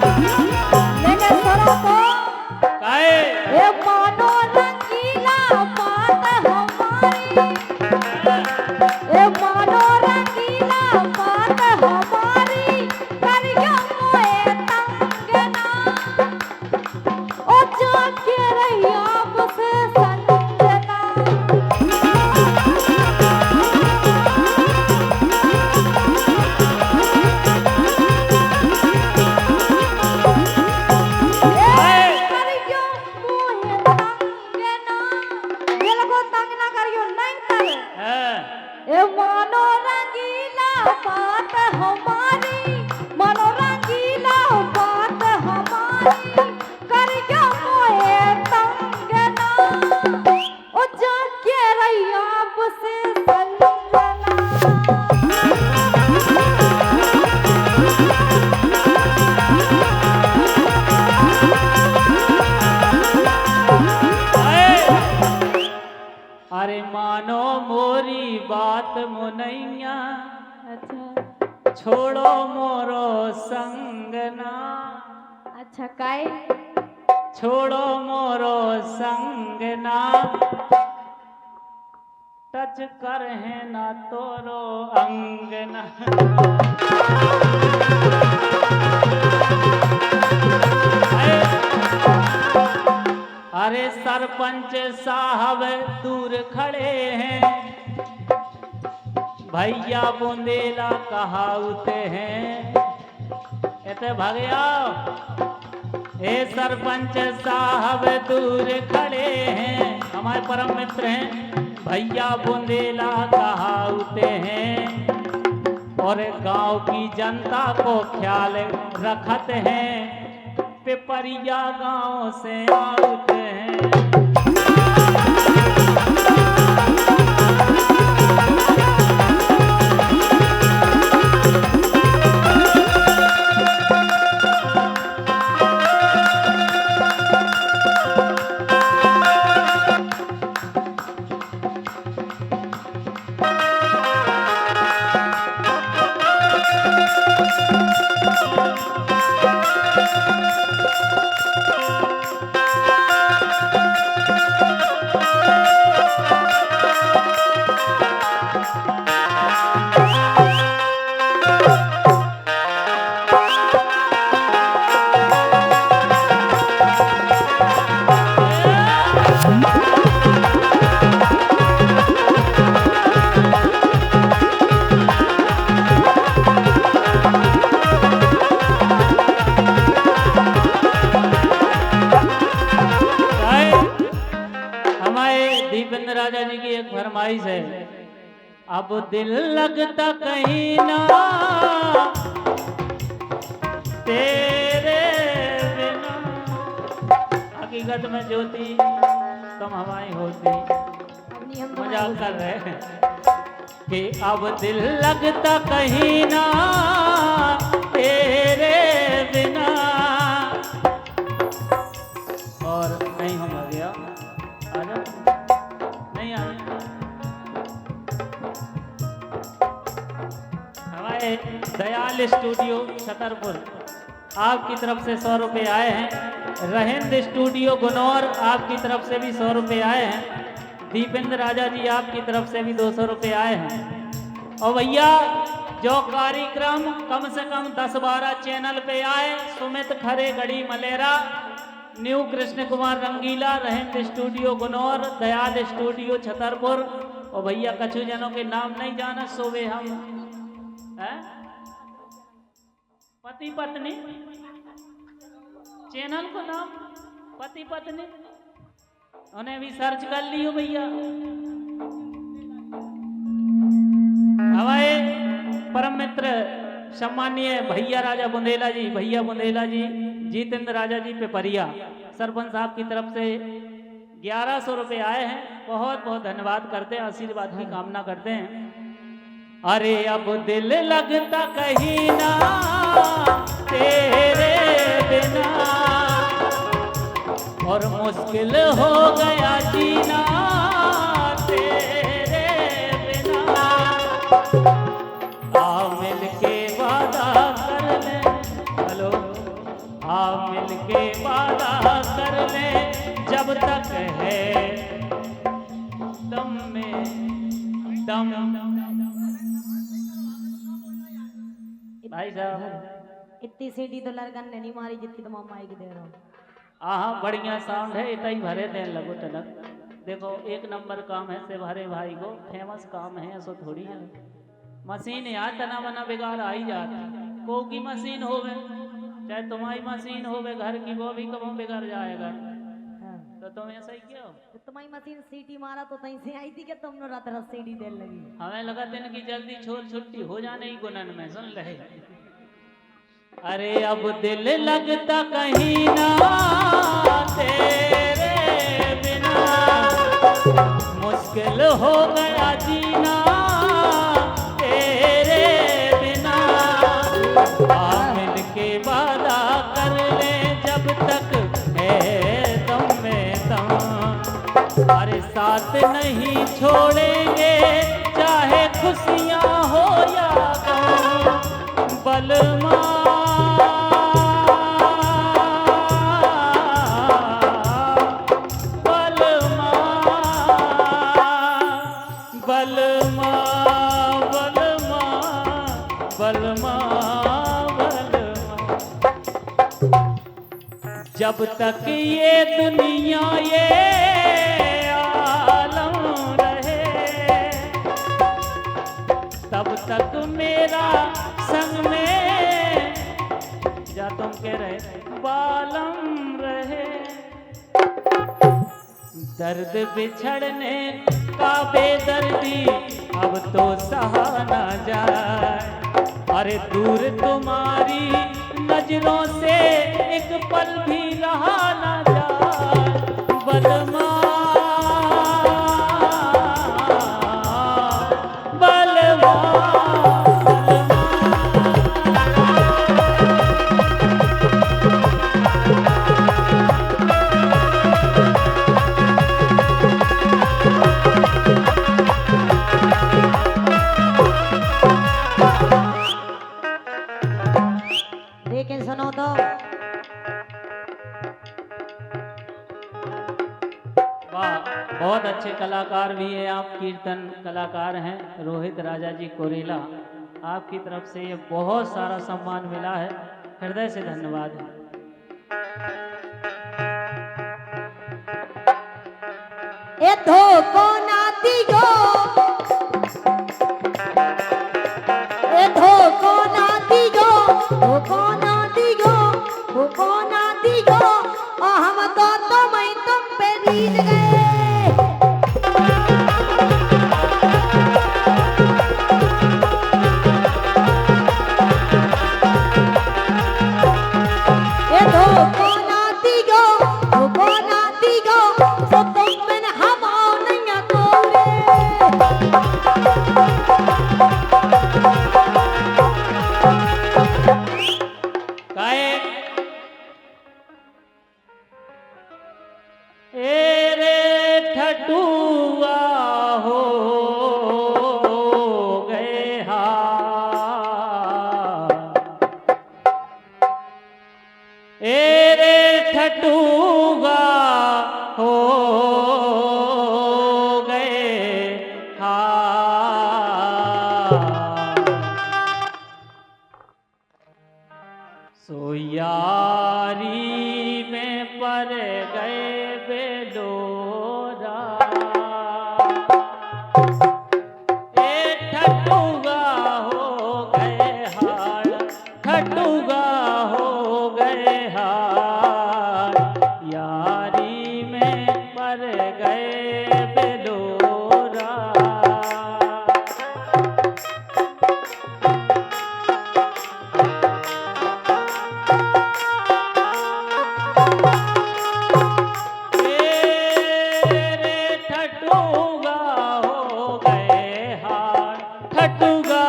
लेकिन सुनो तो काहे ये मानो रंगीला बात हमारी ये मानो रंगीला बात हमारी करियो मोए तंगना ओ जाके रही आपसे संजना करियो मोहे तंगना दिल को तंग ना करियो नहीं करे हाँ, ए मानो रंगीला बात हमारी मानो रंगीला बात हमारी करियो मोहे तंगना ओ जाके रही आपसे संजना अरे मानो मोरी बात मुनैया अच्छा छोड़ो मोरो संगना अच्छा काय छोड़ो मोरो संगना टच कर है ना तोरो अंगना अरे सरपंच साहब दूर खड़े हैं भैया बुंदेला कहावते हैं कहते भागे आओ। हे सरपंच साहब दूर खड़े हैं, हमारे परम मित्र हैं भैया बुंदेला कहावते हैं, और गांव की जनता को ख्याल रखत हैं, पिपरिया गांव से आते हैं। दीपेंद्र राजा जी की एक फरमाइश है, अब दिल लगता कहीं ना तेरे बिना, हकीकत में ज्योति कम हवाएं होती, मजाक कर रहे हैं कि अब दिल लगता कहीं ना तेरे बिना, और नहीं हो गया नहीं आ हमारे दयाल स्टूडियो छतरपुर आपकी तरफ से 100 रुपये आए हैं। रहेंद स्टूडियो गुनौर आपकी तरफ से भी 100 रुपये आए हैं। दीपेंद्र राजा जी आपकी तरफ से भी 200 रुपये आए हैं। और भैया जो कार्यक्रम कम से कम 10-12 चैनल पे आए, सुमित खरे गढ़ी मलेरा, न्यू कृष्ण कुमार रंगीला, रहेंद स्टूडियो गुनौर, दयाल स्टूडियो छतरपुर, और भैया कछु जनों के नाम नहीं जाना सोवे हम है? पति पत्नी चैनल को नाम पति पत्नी, उन्हें भी सर्च कर लियो भैया। हमारे परम मित्र सम्मानीय भैया राजा बुंदेला जी, भैया बुंदेला जी, जितेंद्र राजा जी पिपरिया, सरपंच साहब की तरफ से 1100 रुपये आए हैं। बहुत बहुत धन्यवाद करते हैं, आशीर्वाद की कामना करते हैं। अरे अब दिल लगता कहीं ना तेरे बिना, और मुश्किल हो गया जीना तेरे बिना, आ मिल के वादा कर ले, हेलो, आ मिल के वादा कर ले, जब तक है दम में दम। भाई साहब इतनी सीढ़ी तो लड़कन ने नहीं मारी जितनी तो मामा की दे रहा हूँ। हाँ बढ़िया साउंड है, इतना ही भरे देन लगो टनक। देखो एक नंबर काम है से भरे भाई को, फेमस काम है, ऐसा थोड़ी है। मशीन यार तना बना बेकार आ ही जाता, को की मशीन होवे चाहे तुम्हारी मशीन होवे घर की, वो भी कब बेकार जाएगा। तो तुम ऐसा ही क्यों? तो तुम्हारी मशीन सीटी मारा तो तहीं से आई थी कि तुमने रात रात सीटी देने लगी। हमें लगा दिन की जल्दी छोड़ छुट्टी हो जाने ही गुनन में, सुन रहे। अरे अब दिल लगता कहीं ना तेरे बिना, मुश्किल हो गया जीना तेरे बिना, आ मिल के वादा कर ले, जब तक है दम में दम, अरे साथ नहीं छोड़ेंगे चाहे खुशियां हो या गम, बलमा जब तक ये दुनिया ये आलम रहे, तब तक मेरा संग में तुम कह रहे बालम रहे। दर्द बिछड़ने का बेदर्दी अब तो सहा न जाए। अरे दूर तुम्हारी नजरों से एक पल भी रहा न जाए। बलमा बलमा लेकिन सुनो तो वाह, बहुत अच्छे कलाकार भी हैं आप, कीर्तन कलाकार हैं रोहित राजा जी कोरेला। आपकी तरफ से ये बहुत सारा सम्मान मिला है, हृदय से धन्यवाद है। ए धोको ना दियो, ए धोको ना दियो, धोको ना दियो, धोको ना दियो, और हम तो तुम पे रीझ गए। ए धोको ना दियो, धोको ना दियो, तो तुम मैंने हम आओ नहीं कोरे। गाए ए रे ठटुआ हो गए हार। ए रे ठटुआ हो गए हार। सो यारी में पर गए बेलोरा। ए ठटुआ हो गए हार, ठटुआ हो गए हार। यारी में पर गए बेलोरा। रे ठटुआ हो गए हार, ठटुआ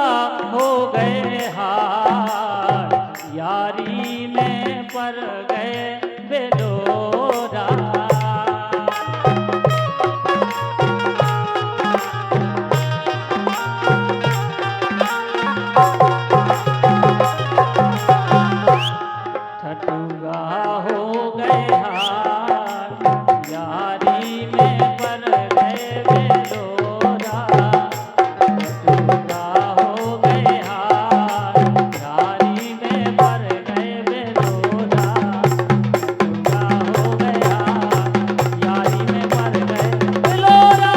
हो गए हार। यारी में पर गए बेलोरा। ठटुआ हो गए हार, यारी में पर गए बेलोरा। ठटुआ हो गए हार, यारी में पर गए बेलोरा। ठटुआ हो गए हार, यारी में पर गए बेलोरा।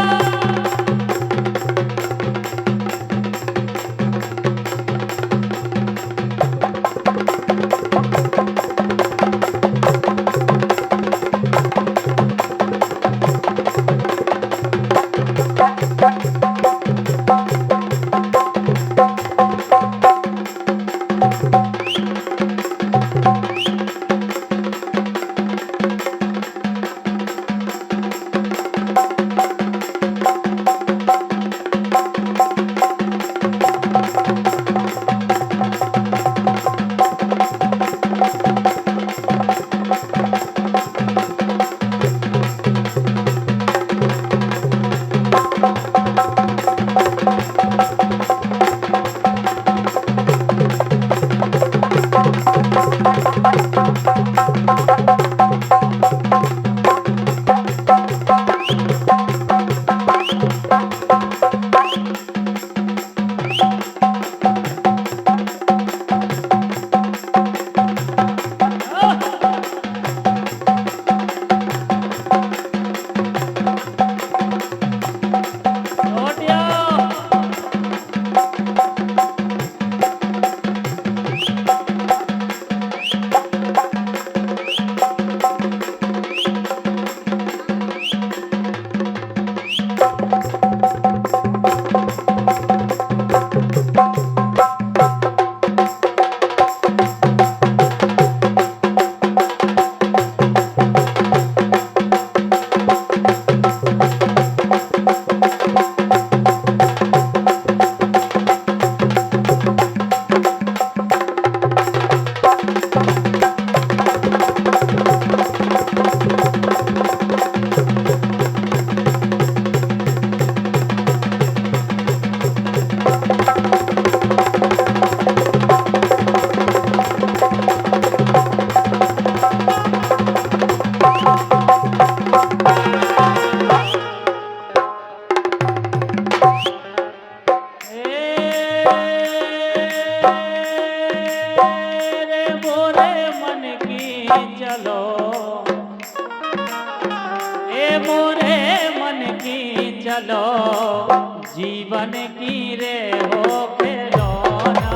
चलो, ए मोरे मन की चलो, जीवन की रे हो खिलौना।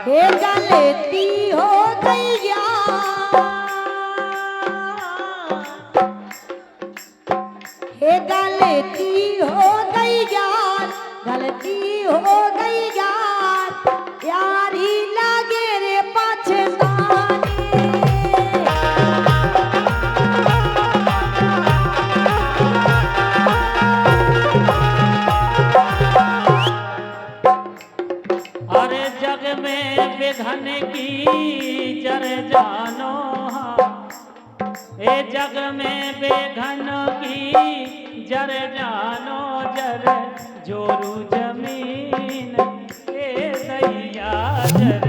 हे गलती हो गैया, हे गलती हो गई यार, गलती हो गई यार, यारी लागे रे पछताने। अरे जग में बेधन की जर जानो, ए जग में बेधन की जर जानो, जर जोरू जमीन ए दैया, जर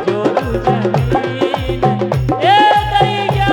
जोरू जमीन ए दैया।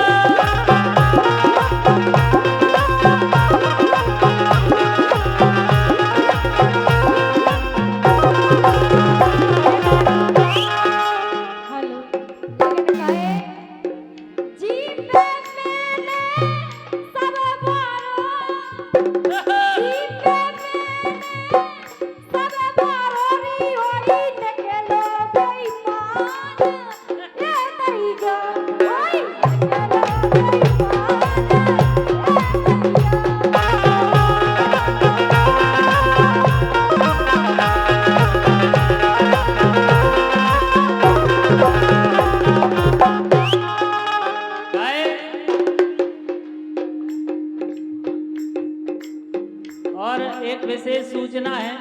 और एक विशेष सूचना है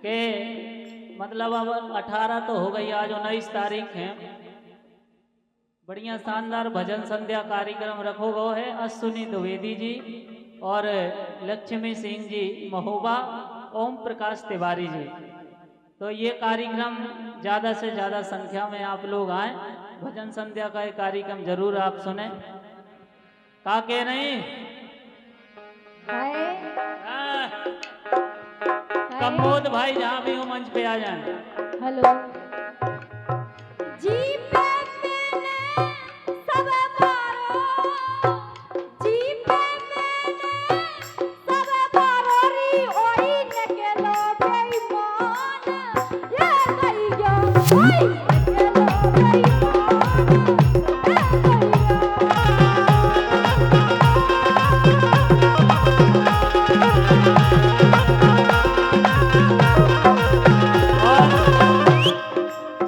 कि मतलब अब 18 तो हो गई, आज 19 तारीख है। बढ़िया शानदार भजन संध्या कार्यक्रम रखो गो है। अश्विनी द्विवेदी जी और लक्ष्मी सिंह जी महोबा, ओम प्रकाश तिवारी जी। तो ये कार्यक्रम ज़्यादा से ज़्यादा संख्या में आप लोग आए, भजन संध्या का ये कार्यक्रम जरूर आप सुने। का कह नहीं कमोद भाई जहाँ भी हो मंच पे आ जाए। हेलो जी पे मैंने सब मारो, जी पे मैंने सब मारो री ओई नकेलो बेईमान, ये गईया ओई नकेलो बेईमान,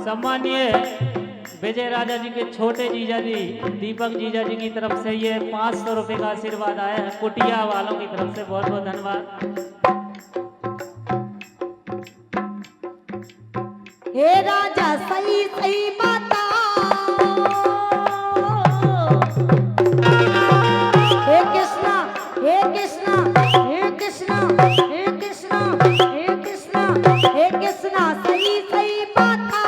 सम्मानीय विजय राजा जी के छोटे जीजा जी दीपक जीजा जी की तरफ से ये 500 रुपए का आशीर्वाद आया है। कुटिया वालों की तरफ से बहुत बहुत धन्यवाद। हे राजा सही सही बता, हे कृष्णा हे कृष्णा हे कृष्णा हे कृष्णा हे कृष्णा हे कृष्णा सही सही बता,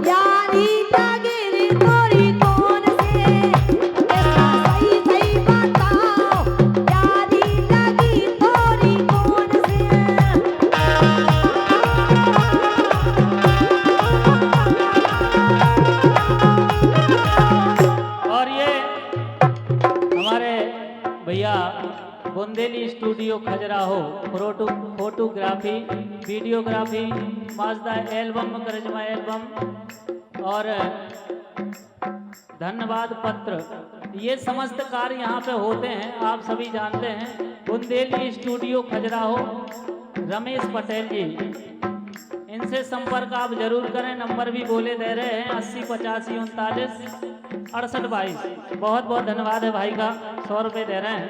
यारी लगे रे तोरी कौन से, कृष्णा सही सही बताओ, यारी लगी तोरी कौन से। और ये हमारे भैया Bundeli studio Khajuraho photography videography Majda album Karishma album और धन्यवाद पत्र, ये समस्त कार्य यहाँ पे होते हैं, आप सभी जानते हैं। बुंदेली स्टूडियो खजुराहो रमेश पटेल जी, इनसे संपर्क आप जरूर करें। नंबर भी बोले दे रहे हैं 80 85 39 68 22। बहुत बहुत धन्यवाद है भाई का, 100 रुपये दे रहे हैं।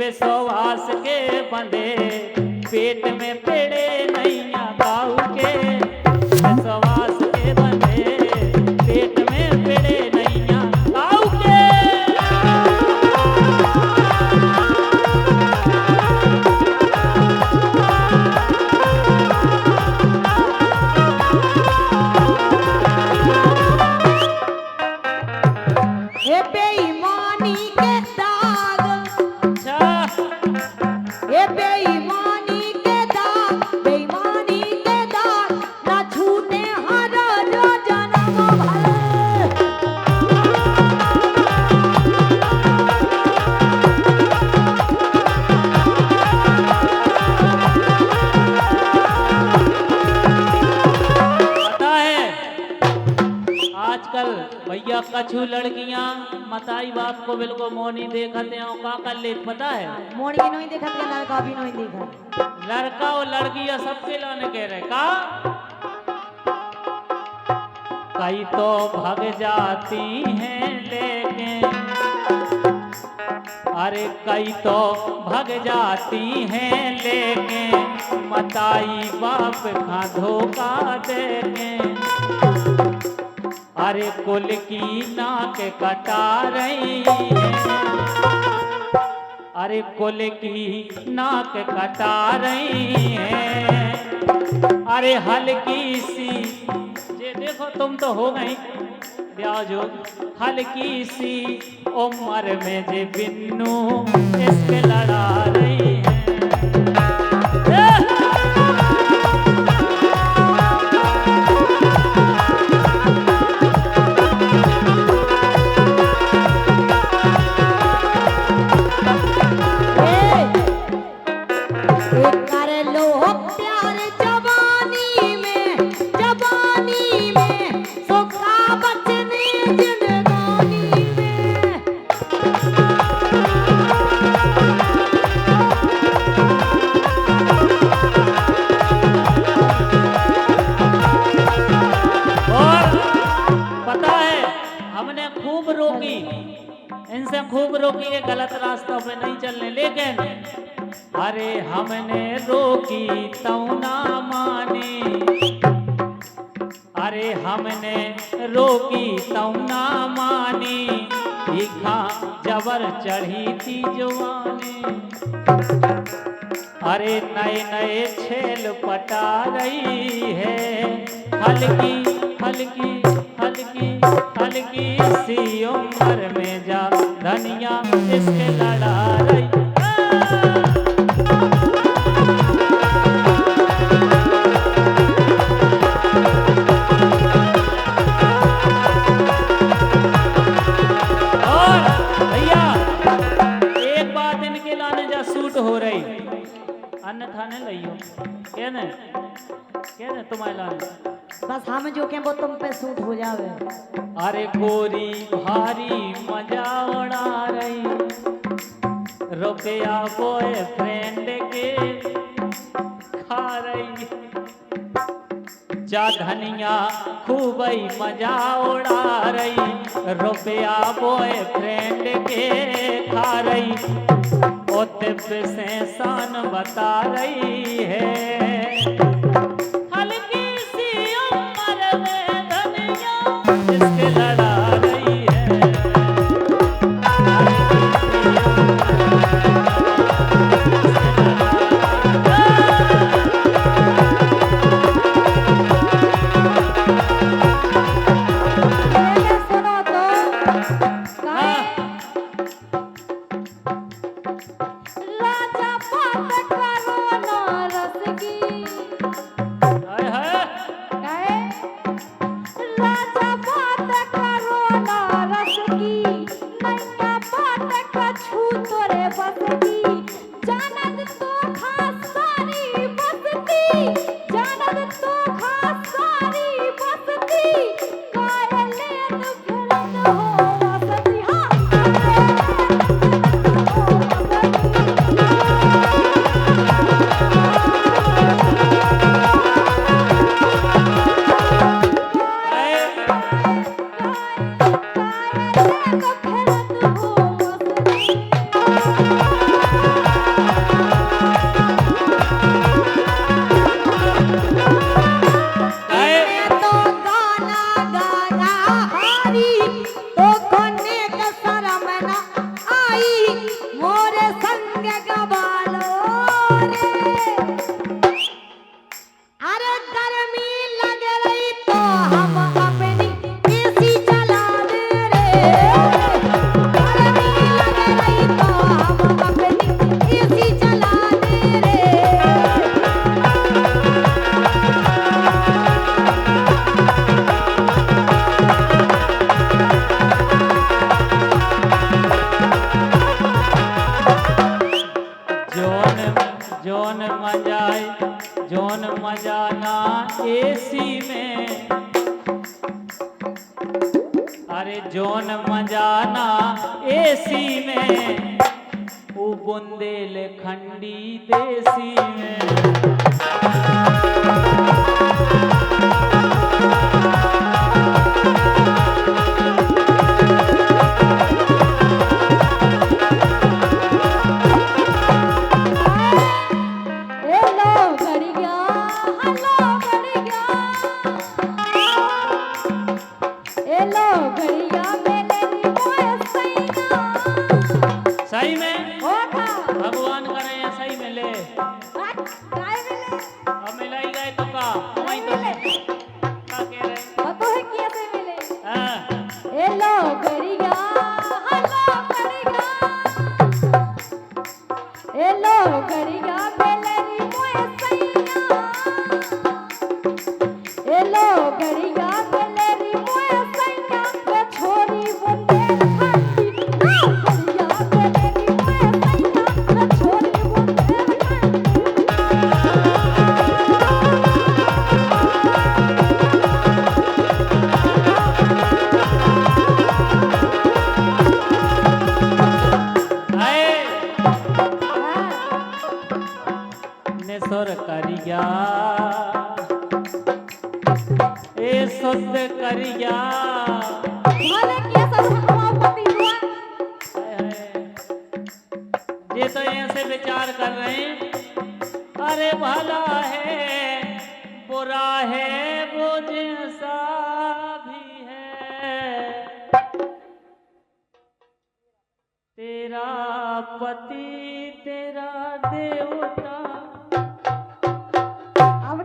विश्वास के बंधे पेट में पेड़े नैया गाऊ के विश्वास के बंधे पेट में पेड़े नैया गाऊ के। ये बेईमानी के दाग, अच्छा ये बेईमानी के दाग, बेईमानी के दाग ना छूटे हर जो जन्म भर। पता है आजकल भैया कछु लड़कियां मताई बाप को बिल्कुल मोनी देखते हैं का कर ले पता है मोड़ के नहीं देखत के लड़का भी नहीं देखत। लड़का और लड़कियां सबके लाने कह रहे का कई तो भग जाती हैं लेकिन अरे कई तो भग जाती हैं लेकिन मताई बाप का धोखा देंगे। अरे कुल की नाक कटा रही है, अरे कुल की नाक कटा रही है। अरे हल्की सी ये देखो तुम तो हो गई ब्याजो हल्की सी उम्र में जे बिन्नू इसके लड़ा रही है। इनसे खूब रोकी ये गलत रास्तों पे नहीं चलने, लेकिन अरे हमने रोकी तो ना मानी, अरे हमने रोकी तो ना मानी, भीखा जबर चढ़ी थी जवानी। अरे नए नए छेल पटा रही है, हल्की हल्की हल्की हल्की सी उम्र में जा धनिया इसके लड़ा रही। और भैया एक बात इनके लाने जा सूट हो रही अन्यथा नहीं लइयो कहने तुम्हारे लाने बस हम जो के वो तुम पे सूट हो जावे। अरे गोरी भारी मजा उड़ा रही, रुपया बॉयफ्रेंड के खा रही, जा धनिया खूब ही मजा उड़ा रही, रुपया बॉयफ्रेंड के खा रही, ओ तिब से शान बता रही है। हल्की सी उम्र में धनिया इसके लड़ा रही है। सुनो तो राजा बात करो ना रस की, हाय हाय काहे राजा बात करो ना रस की, नैया बात कछु तोरे बस की, जानत तो खास सारी बसती, जानत तो खास सारी बसती, कायलेन फिरत हो वसती। हाँ हाय। जोन मजा ना एसी में, अरे जोन मजा ना एसी में, वो बुंदेलखंडी देसी में। सही में भगवान करे या सही में ले, अब मिलाई गए तो का वही तो का कह रहे हाँ। सुर करिया ए शुद्ध करिया, ये तो ऐसे विचार कर रहे हैं, अरे भला है बुरा है वो जैसा भी है, तेरा पति तेरा देवता।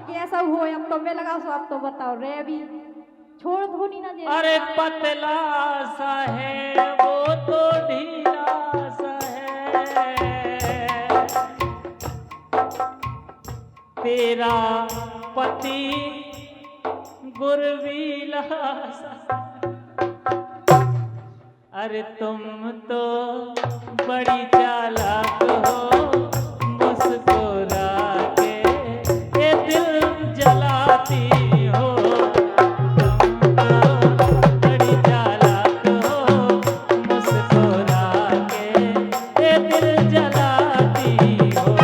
कैसा हो अब तो मैं लगा सो, अब तो बताओ रे अभी छोड़ धोनी ना दे। अरे पतला सा है वो तो ढीला सा है, तेरा पति गुरवीला सा, अरे तुम तो बड़ी चालाक हो, मुस्कुरा के ये दिल जलाती हो, तुम तो बड़ी चालाक हो, मुस्कुरा के ये दिल जलाती हो।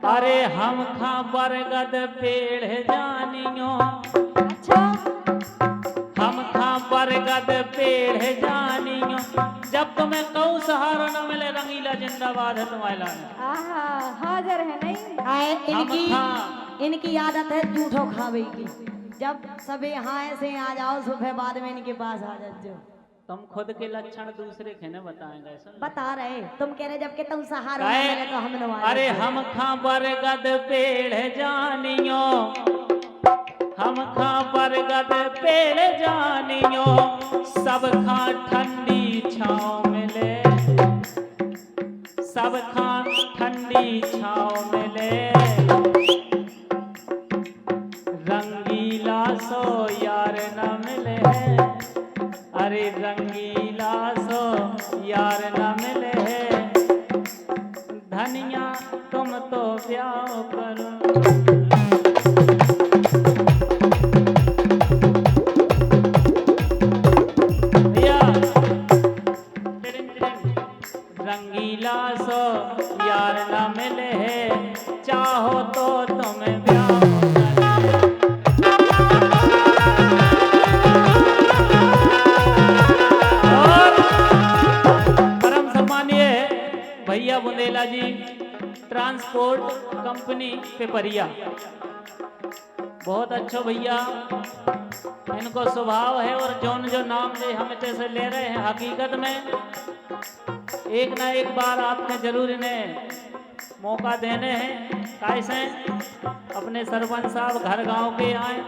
अरे हम खा बरगद पेड़ जानियो, अच्छा हम खा बरगद पेड़ जानियो, जब तुम्हें कहूँ सहारा न मिले रंगीला जिंदाबाद है तुम्हारा। आहा हाजिर है नहीं आए इनकी आदत है झूठो खावे की, जब सब यहाँ ऐसे आ जाओ सुबह बाद में इनके पास आ जाओ। तुम खुद के लक्षण दूसरे के न बताएंगे, बता रहे तुम कह रहे जबकि तुम सहारा मिले तो हम नवाज। अरे हम खा बरगद पेड़ जानियो, हम खा बरगद पेड़ जानियो, सब खा ठंडी छाँव मिले, सब खा ठंडी छाँव मिले, रंगीला सो यार न मिले, अरे रंगीला सो यार न मिले, धनिया तुम तो ब्याह करो। रंगीला सो ट्रांसपोर्ट कंपनी पेपरिया। बहुत अच्छा भैया इनको स्वभाव है, और जौन जो नाम जे हम जैसे ले रहे हैं हकीकत में एक ना एक बार आपने जरूर इन्हें मौका देने हैं। कैसे अपने सरपंच साहब घर गांव के आए,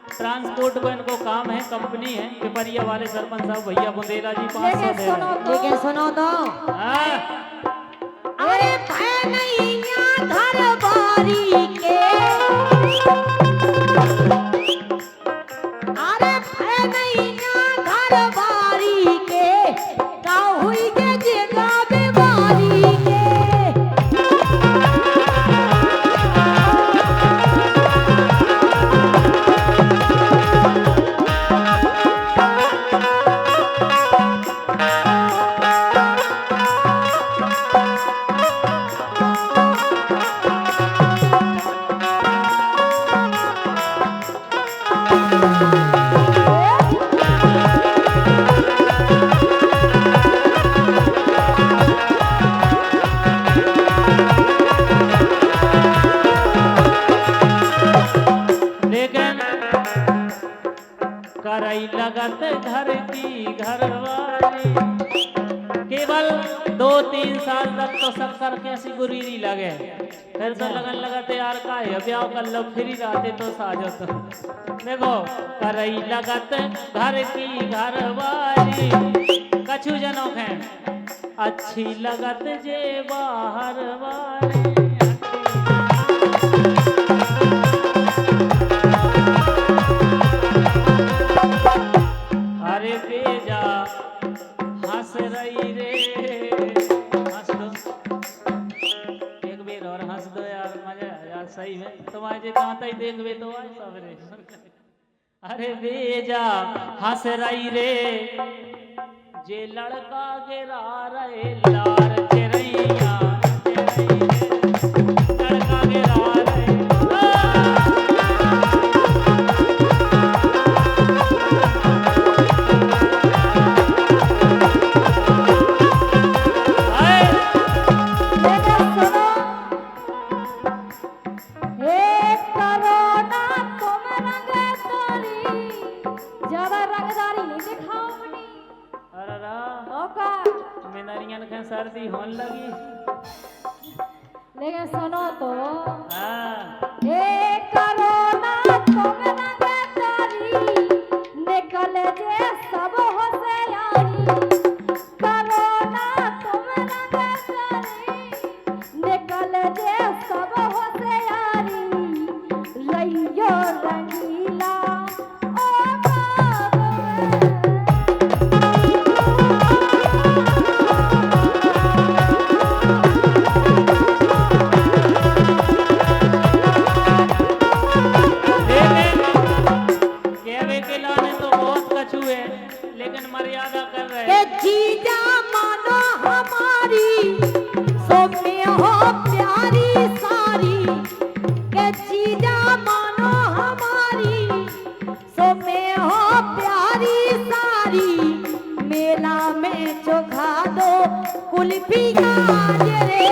ट्रांसपोर्ट को इनको काम है, कंपनी है पिपरिया वाले सरपंच साहब भैया बुंदेला जी 500 दे रहे हैं। लेकिन सुनो तो, हाँ, अरे भैनैया घर बारी के, अरे भैनैया घर बारी के, का हुई के जगह बीमारी के। करई लगत घर की घरवाली। केवल 2-3 साल तक तो सब करके ऐसी गुरीरी लगे, फिर तो लगन लगते यार का है ब्याह कर लो, फिर ही रहते तो साजो। तो देखो करई लगत घर की घरवाली, कछु जनों है अच्छी लगत जे बाहर वाली। अरे बेजा हंस रही रे, हंस दो एक बेर और हंस दो यार, मजा यार सही में तुम्हारे जे कहाँ तक देखबे तो आए सब रे। अरे बेजा हंस रही रे, जे लड़का गिरा रहे लार चिरैया, लड़का गिरा रहे सर्दी होने लगी। लेकिन सुनो तो, हाँ, ए करोना तुम लगे तारी, निकल जे सब होशियारी। करोना तुम लगे तारी, निकल जे सब होशियारी। रैयो रंगीला ओ बाबा। लेकिन मर्यादा कर रहे के जीजा मानो हमारी, सोमे हो प्यारी सारी। के जीजा मानो हमारी, सोमे हो प्यारी सारी। मेला में चोखा दो कुल्फी गाजरे।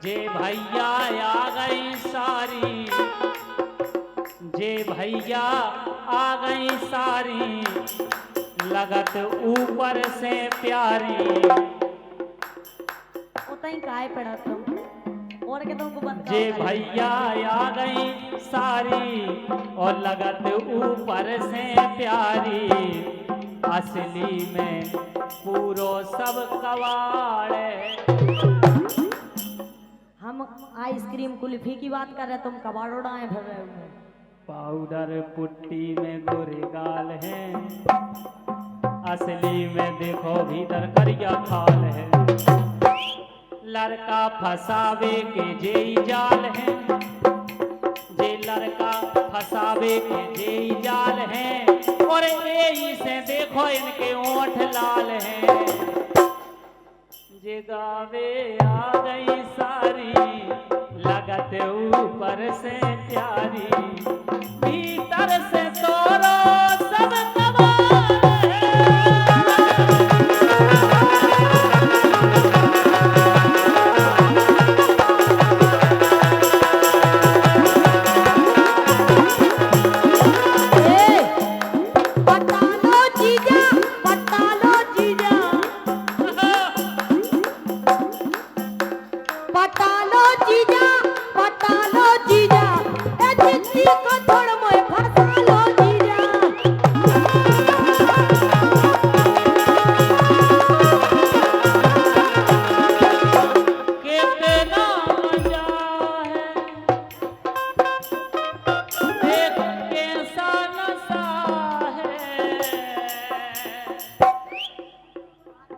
जे भैया आ गई सारी, जे भैया आ गई सारी, लगत ऊपर से प्यारी। उतई काय पड़ा तुम और के तुमको बंद जे भैया आ गई सारी, और लगत ऊपर से प्यारी। असली में पूरो सब कवाड़े। हम आइसक्रीम कुल्फी की बात कर रहे, तुम कबाड़ उड़ाए फिर रहे हो। पाउडर पुट्टी में गोरे गाल है, असली में देखो भीतर करिया खाल है। लड़का फसावे के जेई जाल है, जे लड़का फसावे के जेई जाल है। और यही से देखो इनके ओठ लाल हैं। जे गावे आ गई सारी लगत ऊपर से प्यारी भीतर से तोरो सब कमाल ए, पटा लो जीजा, पटा लो जीजा, पटा लो जीजा, पटा लो जीजा, ए चिट्ठी को छोड़ मोए फंसा लो जीजा। कितना मजा है देख कैसा नशा है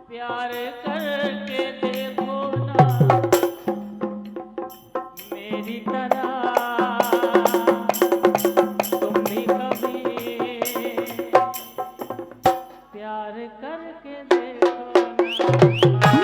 प्यार करके देखो ना मेरी तरह तुम भी कभी प्यार करके देखो ना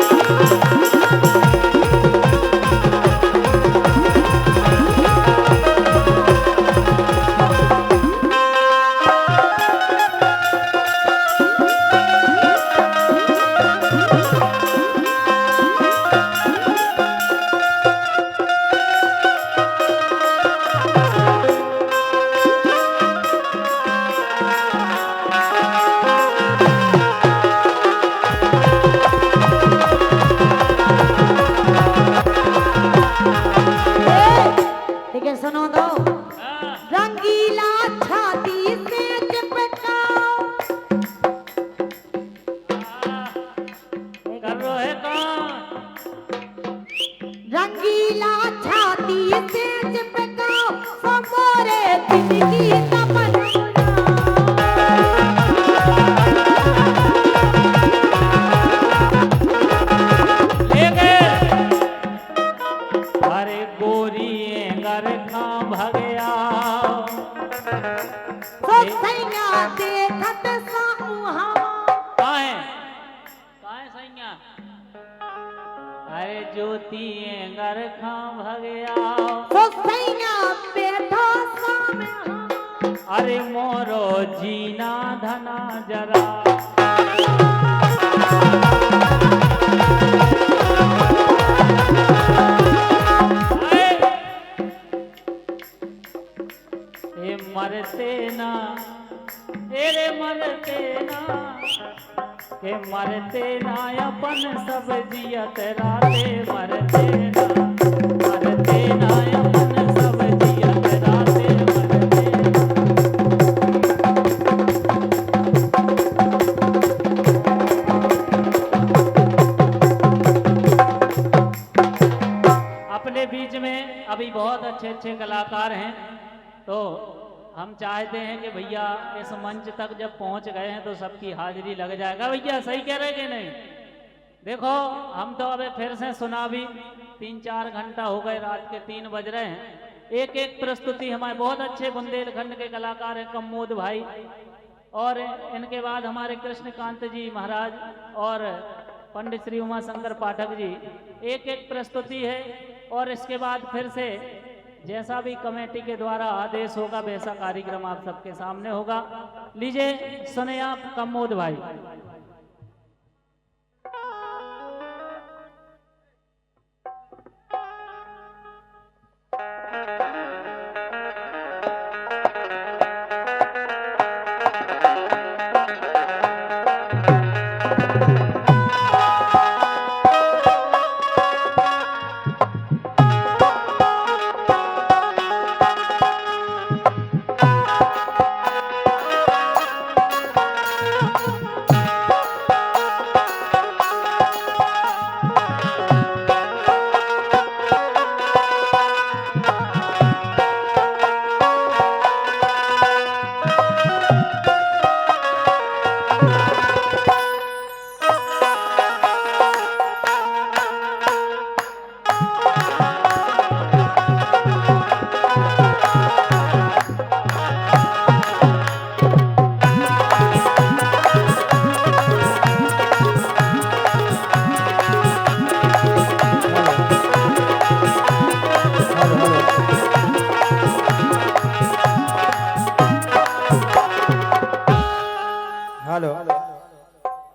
ठीक है सुनो दो हाँ, रंगीला छाती से चिपकाओ कर रो है कौन रंगीला छाती से चिपकाओ समोरे दिल की तमन्ना ले गए अरे गोरी घर खा भगया तो सैया देखत सामुहावा काहे सैया अरे ज्योति घर खा भगया तो सैया बैठा सामे हवा अरे मोरो जीना धना जरा ए मरते ना रे मरते ना के मरते ना अपन सब जियत राते मरते ना अपन सब जियत राते मरते ना। अपने बीच में अभी बहुत अच्छे अच्छे कलाकार हैं तो हम चाहते हैं कि भैया इस मंच तक जब पहुंच गए हैं तो सबकी हाजिरी लग जाएगा भैया सही कह रहे कि नहीं देखो हम तो अबे फिर से सुना भी 3-4 घंटा हो गए रात के 3 बज रहे हैं एक एक प्रस्तुति हमारे बहुत अच्छे बुंदेलखंड के कलाकार हैं कमोद भाई और इनके बाद हमारे कृष्णकांत जी महाराज और पंडित श्री उमा शंकर पाठक जी एक एक प्रस्तुति है और इसके बाद फिर से जैसा भी कमेटी के द्वारा आदेश होगा वैसा कार्यक्रम आप सबके सामने होगा लीजिए सुने आप कमोद भाई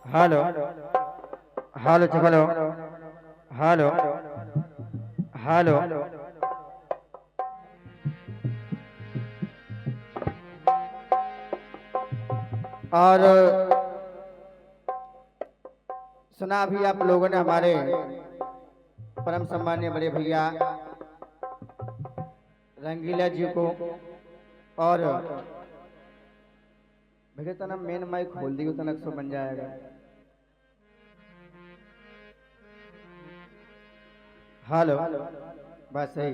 hello hello check hello hello hello और सुना अभी आप लोगों ने हमारे परम सम्मानीय बड़े भैया रंगीला जी को और भैया तना मेन माइक खोल दी तो नक्शो बन जाएगा। हेलो बस सही।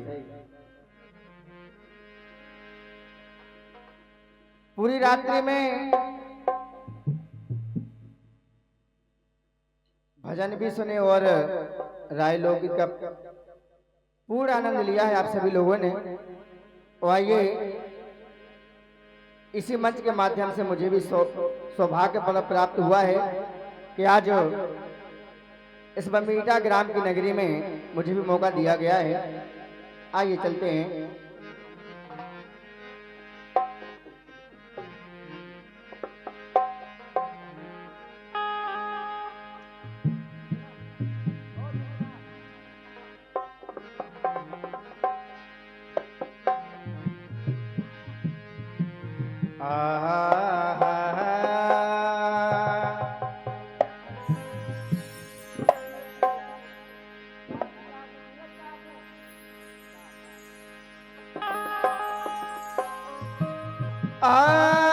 पूरी रात्रि में भजन भी सुने और राय लोकगीत का पूर्ण आनंद लिया है आप सभी लोगों ने। तो आइए इसी मंच के माध्यम से मुझे भी सौभाग्य फल प्राप्त हुआ है कि आज इस बमीटा ग्राम की नगरी में मुझे भी मौका दिया गया है। आइए चलते हैं। आ